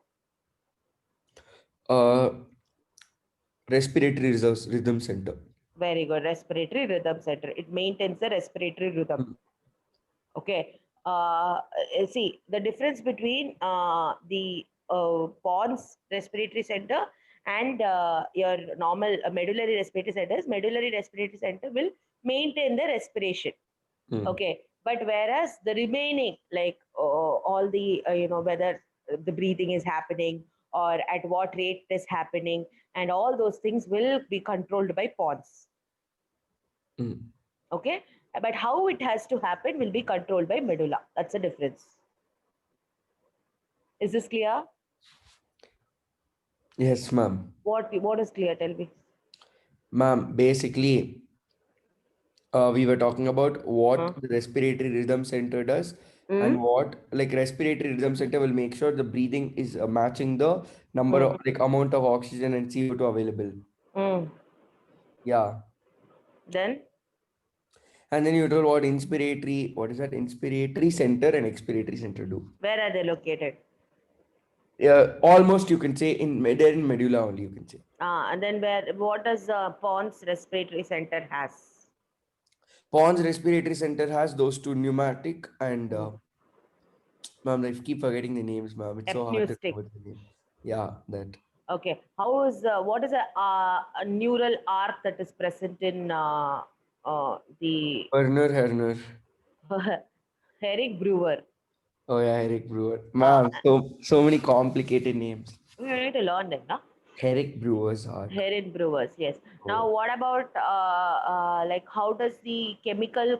Respiratory rhythm center. Very good. Respiratory rhythm center. It maintains the respiratory rhythm. Okay. See the difference between the pons respiratory center and your normal medullary respiratory centers. Medullary respiratory center will maintain the respiration. Okay, but whereas the remaining, like all the whether the breathing is happening or at what rate it is happening, and all those things will be controlled by pons. Okay, but how it has to happen will be controlled by medulla. That's the difference. Is this clear? Yes, ma'am. What is clear? Tell me. Ma'am, basically, we were talking about what the respiratory rhythm center does, and what like respiratory rhythm center will make sure the breathing is matching the number of like amount of oxygen and CO2 available. Yeah. Then And then you told what inspiratory, what is that? Inspiratory center and expiratory center do. where are they located? Yeah, almost you can say they're in medulla only, you can say. And then what does pons respiratory center has? Pons respiratory center has those two, pneumatic and ma'am, I keep forgetting the names, ma'am. It's so hard to Apneustic. remember the name. Yeah, that. Okay. How is what is a neural arc that is present in the Werner. Eric Brewer? Oh yeah, Eric Brewer. Ma'am, so many complicated names. We need to learn them, no? Eric Brewer's arc. Eric Brewers, yes. Now, what about like how does the chemical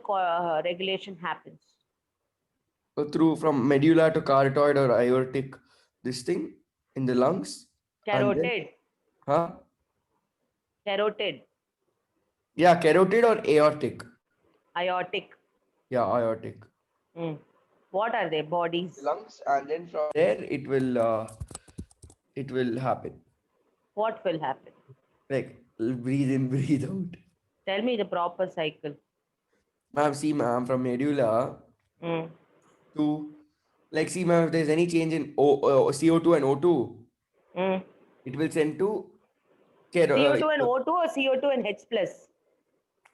regulation happens? So through from medulla to carotid or aortic, this thing in the lungs. And then, Carotid. huh? Carotid. Yeah, carotid or aortic. Aortic. Yeah, aortic. What are they? Bodies. Lungs, and then from there it will happen. What will happen? Like breathe in, breathe out. Tell me the proper cycle. Ma'am, see, ma'am, from medulla to, like, see, ma'am, if there's any change in CO2 and O2, it will send to CO2 and O2 or CO2 and H plus?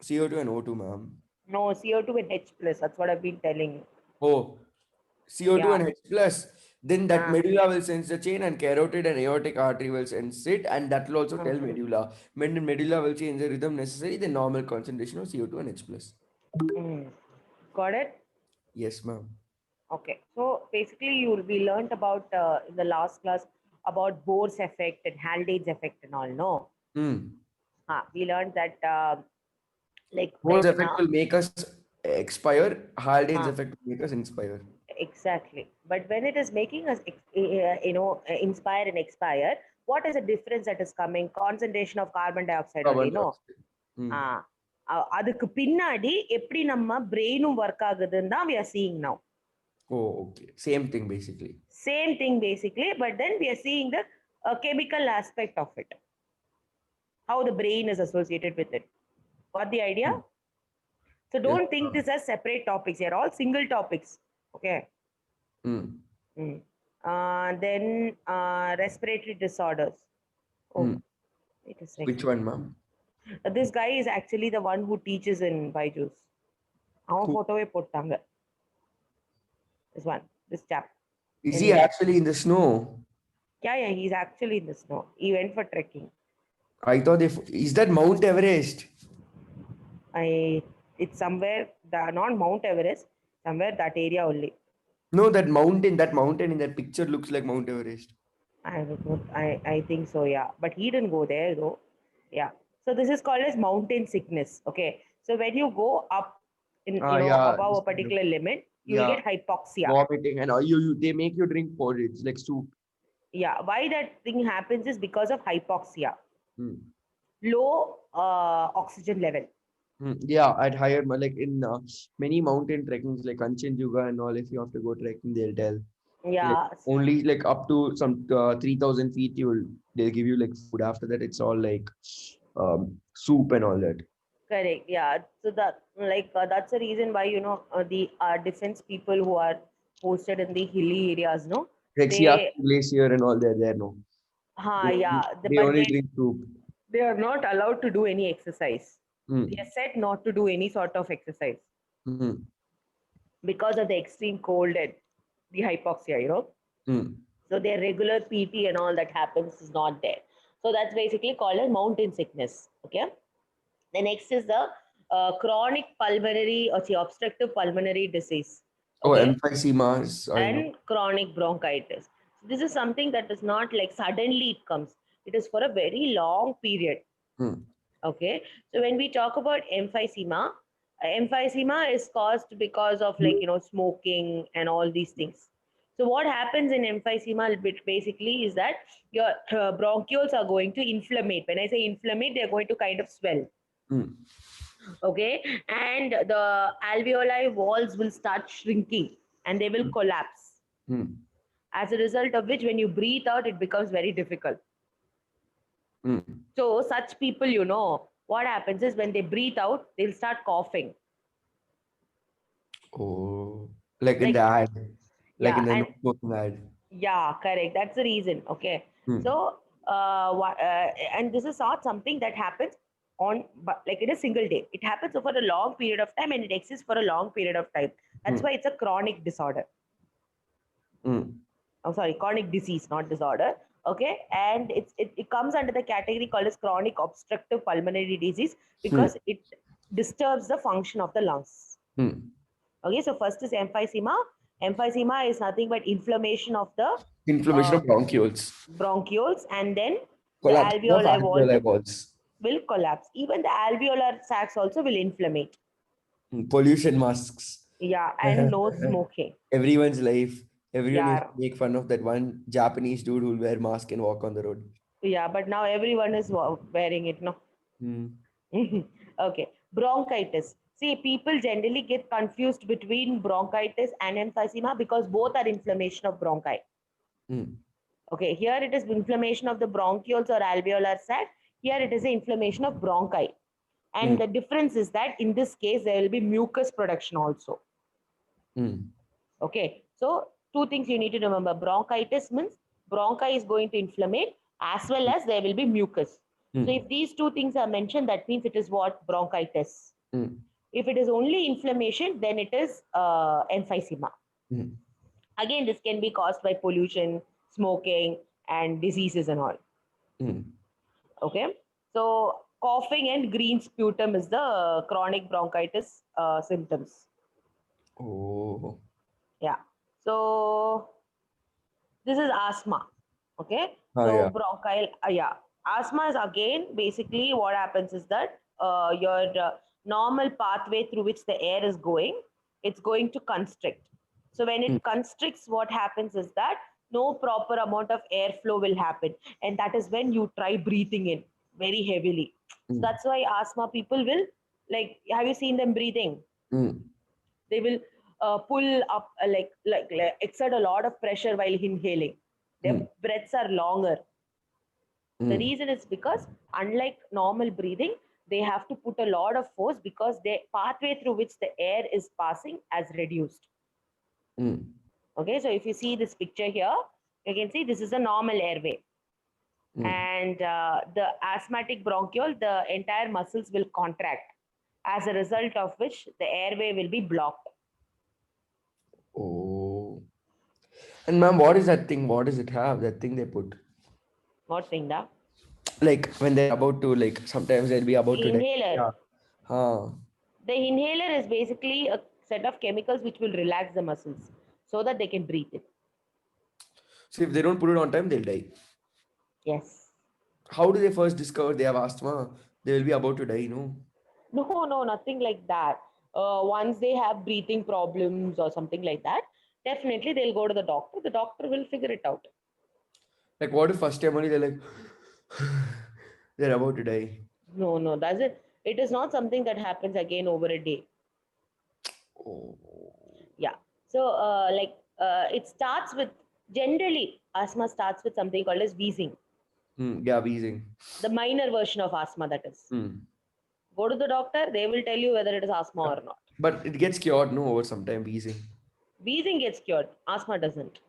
CO2 and O2, ma'am. No, CO2 and H plus. That's what I've been telling you. Oh, CO2 and H plus. Then that medulla will sense the chain, and carotid and aortic artery will sense it, and that will also tell medulla. When the medulla will change the rhythm necessary, the normal concentration of CO2 and H plus. Got it? Yes, ma'am. Okay. So basically, we learned about in the last class about Bohr's effect and Haldane's effect and all. No. We learned that like Bohr's effect will make us expire. Haldane's effect will make us inspire. Exactly. But when it is making us, inspire and expire, what is the difference that is coming? Concentration of carbon dioxide. அதுக்கு பின்னாடி எப்படி நம்ம பிரெயினும் work ஆகுதுன்னு தான் we are seeing now. Oh, okay. Same thing basically, but then we are seeing the chemical aspect of it. How the brain is associated with it. Got the idea? So don't think this as separate topics. They are all single topics. Okay. Then respiratory disorders. Wait a second. Which one, ma'am? This guy is actually the one who teaches in Byju's. Our photo pottanga. This chap. Is he actually in the snow? Yeah, he's actually in the snow. He went for trekking. I thought is that Mount Everest? It's somewhere, not Mount Everest, somewhere that area only. No, that mountain in that picture looks like Mount Everest. I think so, yeah. But he didn't go there though. Yeah. So this is called as mountain sickness. Okay. So when you go up in above a particular limit, you will get hypoxia. Vomiting, and they make you drink porridge like soup. Yeah. Why that thing happens is because of hypoxia. Low oxygen level. Yeah, I'd hire like in many mountain trekkings like Kanchenjunga and all. If you have to go trekking, they'll tell like Yeah, only like up to some 3,000 feet they'll give you like food. After that, it's all like soup and all that. correct. Yeah. So that that's the reason why the defense people who are posted in the hilly areas, no, Like Siachen they Glacier and all that there, no. yeah, They but only drink soup. they are not allowed to do any exercise. They are Mm. said not to do any sort of exercise Mm. because of the extreme cold and the hypoxia, Mm. So their regular PT and all that happens is not there. So that's basically called as mountain sickness. Okay. The next is the chronic pulmonary or the obstructive pulmonary disease. Oh, Okay. emphysema is, I know. And chronic bronchitis. So this is something that is not like suddenly it comes. It is for a very long period. Mm. Okay. So when we talk about emphysema is caused because of smoking and all these things. So what happens in emphysema basically is that your bronchioles are going to inflammate. When I say inflammate, they're going to kind of swell. Mm. Okay. And the alveoli walls will start shrinking and they will collapse. Mm. As a result of which, when you breathe out, it becomes very difficult. Mm. So such people, what happens is when they breathe out, they'll start coughing. Oh, like in the Like, ad, like yeah, in the and no smoking ad. yeah, correct. That's the reason. Okay. Mm. So, and this is not something that happens but like in a single day. It happens over a long period of time and it exists for a long period of time. That's Mm. why it's a chronic disorder. Mm. I'm sorry, chronic disease, not disorder. Okay. And it comes under the category called as chronic obstructive pulmonary disease Mm. because it disturbs the function of the lungs. Mm. Okay, so first is emphysema. Emphysema is nothing but inflammation of the Inflammation uh, of bronchioles. bronchioles, and then the Collapse of alveoli walls alveoli walls. will collapse. Even the alveolar sacs also will inflammate. Mm. Pollution masks. Yeah, and no smoking. Everyone's life. Everyone used Yeah, to make fun of that one Japanese dude who'll wear mask and walk on the road. yeah, but now everyone is wearing it, no? Mm. Okay, bronchitis. See, people generally get confused between bronchitis and emphysema because both are inflammation of bronchi. Mm. Okay, here it is inflammation of the bronchioles or alveolar sac. Here it is the inflammation of bronchi. And Mm. the difference is that in this case, there will be mucus production also. Mm. Okay, so two things you need to remember. Bronchitis means bronchi is going to inflammate as well as there will be mucus. So Mm. if these two things are mentioned, that means it is what? Bronchitis. Mm. If it is only inflammation, then it is emphysema. Mm. Again, this can be caused by pollution, smoking, and diseases and all. Mm. Okay, so coughing and green sputum is the chronic bronchitis symptoms. Oh. Yeah, so this is asthma. Okay, Ah, so yeah. bronchial, yeah, asthma is again basically what happens is that your normal pathway through which the air is going, it's going to constrict. So when Mm. it constricts, what happens is that no proper amount of airflow will happen, and that is when you try breathing in very heavily. So Mm. that's why asthma people will like. Have you seen them breathing? Mm. They will pull up like exert a lot of pressure while inhaling. Their Mm. breaths are longer. The Mm. reason is because unlike normal breathing, they have to put a lot of force because the pathway through which the air is passing has reduced. Mm. Okay, so if you see this picture here, you can see this is a normal airway. Mm. And the asthmatic bronchiole, the entire muscles will contract, as a result of which the airway will be blocked. Oh. And ma'am, what is that thing? What does it have? That thing they put? What thing that? Like when they're about to, like sometimes they'll be about to die. Inhaler. Yeah. Huh. The inhaler is basically a set of chemicals which will relax the muscles so that they can breathe it. So if they don't put it on time, they'll die. Yes. How do they first discover they have asthma? They will be about to die, no? No, no, nothing like that. Once they have breathing problems or something like that, definitely they'll go to the doctor. The doctor will figure it out. Like what if first time only they're like they're about to die? No, no, that's it. It is not something that happens again over a day. Oh. Yeah. So it starts with, generally asthma starts with something called as wheezing, Yeah, wheezing. the minor version of asthma, that is. Go to the doctor, they will tell you whether it is asthma or not. But it gets cured, no, over some time, wheezing. Wheezing gets cured, asthma doesn't.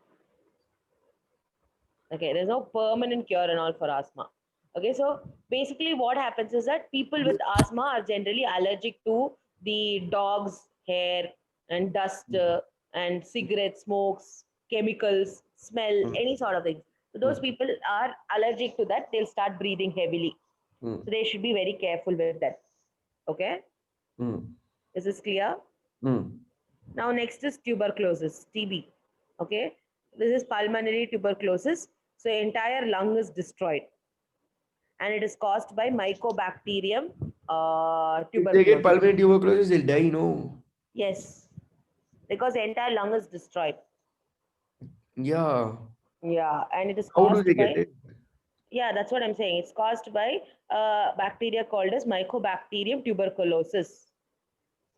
Okay, there's no permanent cure and all for asthma. Okay, so basically what happens is that people with asthma are generally allergic to the dog's hair and dust and cigarette smokes, chemicals, smell, any sort of thing. So those people are allergic to that. They'll start breathing heavily. So they should be very careful with that. Okay, is this clear? Now next is tuberculosis, TB. Okay, this is pulmonary tuberculosis. So entire lung is destroyed, and it is caused by Mycobacterium If they get tuberculosis. pulmonary tuberculosis, they'll die, no? Yes, because the entire lung is destroyed. Yeah. Yeah, and it is How do caused they by, get it? yeah, that's what I'm saying. It's caused by bacteria called as Mycobacterium tuberculosis.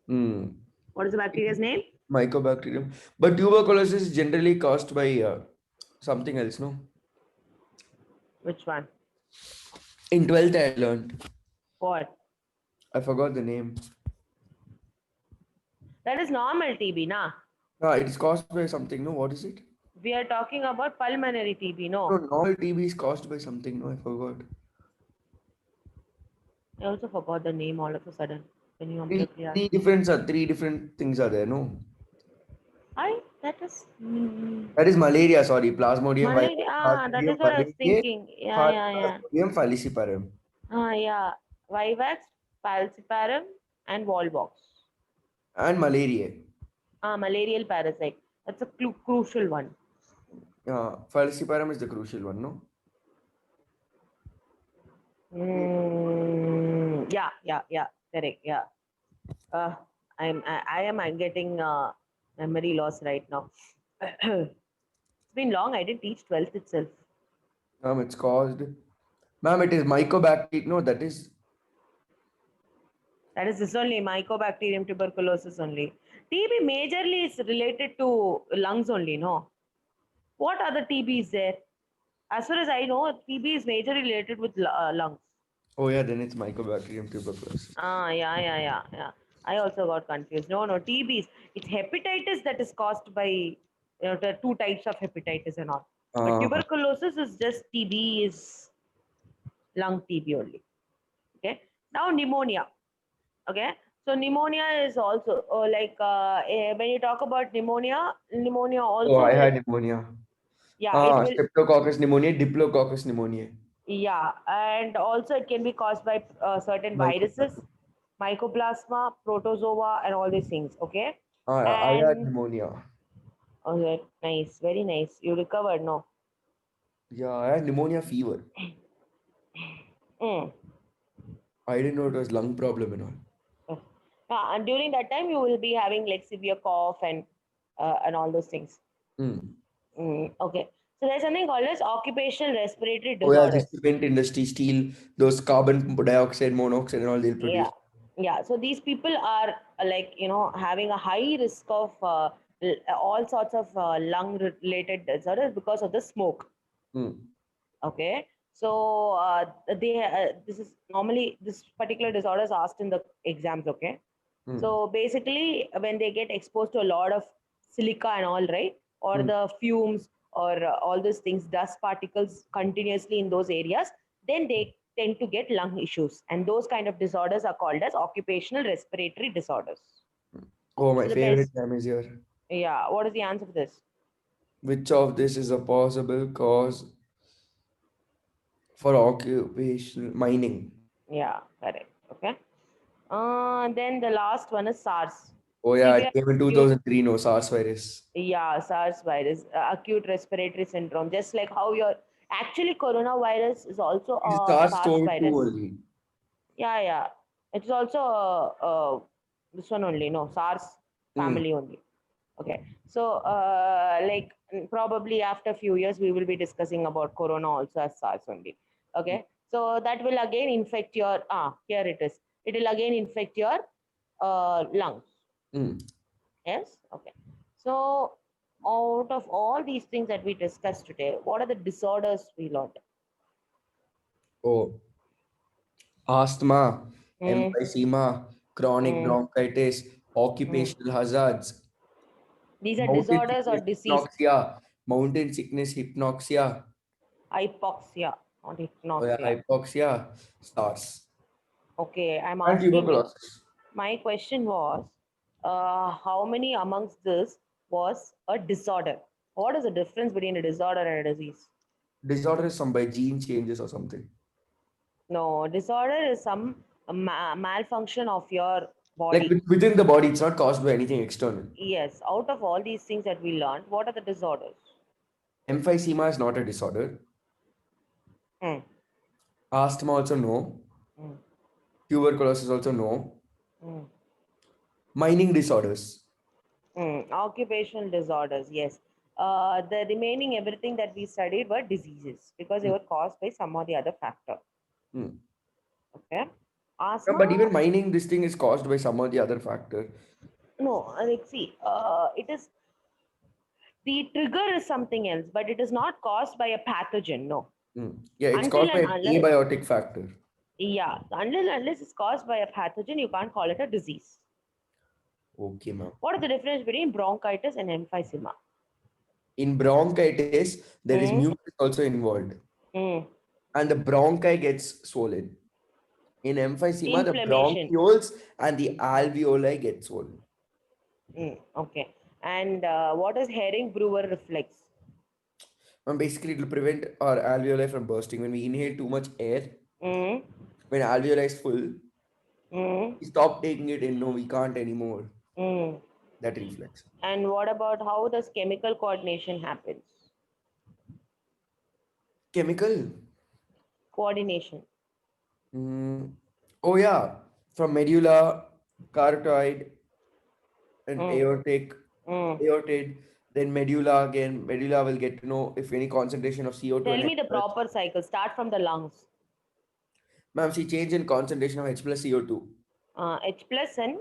What is the bacteria's name? Mycobacterium. But tuberculosis is generally caused by something else, no? Which one? In 12th, I learned. What? I forgot the name. That is normal TB, na? It is caused by something, no? What is it? We are talking about pulmonary TB, No, no? normal TB is caused by something, no? I forgot. I also forgot the name all of a sudden when you Three, abruptly asked. three different things are there, no? That is That is malaria, sorry. Plasmodium malaria. vivax, That is Plasmodium what I was falciparum, thinking. Yeah. Plasmodium falciparum. Yeah. Vivax, falciparum, and Volvox. And malaria. Malarial parasite. That's a crucial one. Falciparum is the crucial one, no? Yeah. Correct. Yeah. I'm getting memory loss right now. It's been long. I didn't teach 12th itself. It's caused. Ma'am, it is mycobacterium. No, that is. That is this only, Mycobacterium tuberculosis only. TB majorly is related to lungs only, no? What other TB is there? As far as I know, TB is majorly related with lungs. Oh yeah, then it's mycobacterium tuberculosis. Yeah. I also got confused. No, TB it's hepatitis that is caused by the two types of hepatitis and all. But tuberculosis is just TB is lung TB only. Okay. Now pneumonia. Okay. So pneumonia is also when you talk about pneumonia also. Oh, I had pneumonia. Yeah, it will. Streptococcus pneumoniae, Diplococcus pneumoniae. Yeah, and also it can be caused by certain viruses, mycoplasma, protozoa, and all these things. Okay. I had And pneumonia. okay, nice, very nice. You recovered, no? Yeah, I had pneumonia fever. I didn't know it was lung problem and all. Yeah, and during that time you will be having like severe cough and all those things. Okay. So there's something called as occupational respiratory Oh yeah, disorders. this cement industry, steel, those carbon dioxide, monoxide, and all they'll produce. Yeah. So these people are having a high risk of all sorts of lung related disorders because of the smoke. Okay. So this particular disorder is asked in the exams. Okay. So basically, when they get exposed to a lot of silica and all, right, or the fumes or all these things, dust particles continuously in those areas, then they tend to get lung issues. And those kind of disorders are called as occupational respiratory disorders. Oh, my favorite term is here. Yeah. What is the answer for this? Which of this is a possible cause for occupational mining? Yeah, correct. Okay. Then the last one is SARS. Oh yeah, it came in 2003, no, SARS virus. Yeah, SARS virus, acute respiratory syndrome. Just like how actually coronavirus is also a SARS virus. Only. Yeah. It's also this one only, no, SARS family only. Okay. So probably after a few years, we will be discussing about corona also as SARS only. Okay. So that will again infect your, here it is. it will again infect your lungs. Mm. Yes. Okay. So, out of all these things that we discussed today, what are the disorders we learned? Oh, asthma, Mm, emphysema, chronic mm, bronchitis, mm. occupational hazards, These are mountain disorders or sickness, disease. hypoxia, mountain sickness, hypoxia, Hypoxia or oh yeah, hypnoxia. hypoxia, SARS, Okay, I'm and asking you. tuberculosis. My question was, how many amongst this was a disorder? What is the difference between a disorder and a disease? Disorder is some by gene changes or something. No, disorder is some malfunction of your Like body. within the body, it's not caused by anything external. Yes, out of all these things that we learned, what are the disorders? Emphysema is not a disorder. Hmm. Asthma also no. Hmm. Tuberculosis also no. Hmm. Mining disorders. Occupational disorders, yes. The remaining everything that we studied were diseases because they Mm, were caused by some or the other factor. mm. Okay. No, but Asthma, even mining, this thing is caused by some or the other factor. no, like see, it is the trigger is something else, but it is not caused by a pathogen. No, Mm. Yeah, it's until caused by and an unless, abiotic factor. yeah, unless it's caused by a pathogen, you can't call it a disease. Okay, ma'am. What is the difference between bronchitis and emphysema? In bronchitis, there is Mm, mucus also involved, mm. and the bronchi gets swollen. In emphysema, the Inflammation. bronchioles and the alveoli get swollen. Okay. And what is Herring-Brewer reflex? And basically, it will prevent our alveoli from bursting. When we inhale too much air, Mm, when alveoli is full, mm, we stop taking it in. No, we can't anymore. mm. That reflex. And what about how does chemical coordination happens? Chemical. Coordination. Mm. Oh yeah, from medulla, carotid, and Mm, aortic, mm. aortid, then medulla again. Medulla will get to know if any concentration of CO2 Tell and me H the plus. proper cycle. Start from the lungs. Ma'am, see change in concentration of H plus CO2. H plus and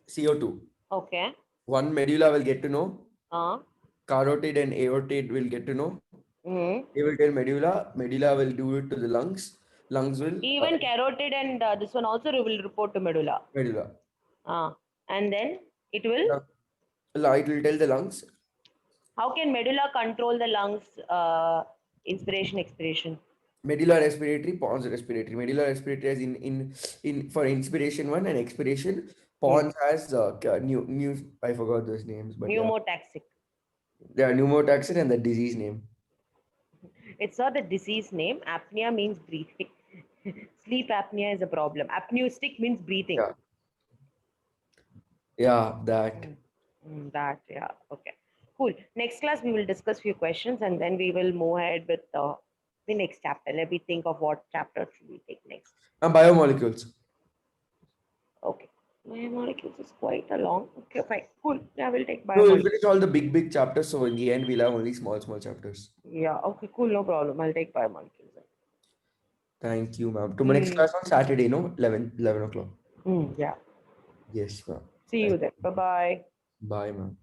CO2. okay. One medulla will get to know. Uh, Carotid and aortid will get to know. mm. They will tell medulla. Medulla will do it to the lungs. Lungs will Even carotid and this one also will report to medulla. medulla. And then it will. Lung- It will tell the lungs. How can medulla control the lungs inspiration expiration? Medulla respiratory, pons respiratory. Medulla respiratory is in for inspiration one and expiration. Hmm. Pons has new I forgot those names, but yeah, Pneumotaxic. they are pneumotaxid and the disease name. It's not the disease name. Apnea means breathing. Sleep apnea is a problem. Apneustic means breathing. Yeah, yeah, that. That, yeah. Okay. Cool. Next class, we will discuss few questions and then we will move ahead with the next chapter. Let me think of what chapter should we take next. And biomolecules. Okay. Biomolecules is quite a long. Okay, fine. Cool. Yeah, we'll take No, we'll biomolecules. finish all the big chapters. So in the end, we'll have only small chapters. Yeah. Okay, cool. No problem. I'll take biomolecules. Thank you, ma'am. To my next class on Saturday, no? 11 o'clock. Yeah. Yes, ma'am. See you then. Bye bye. Bye, ma'am.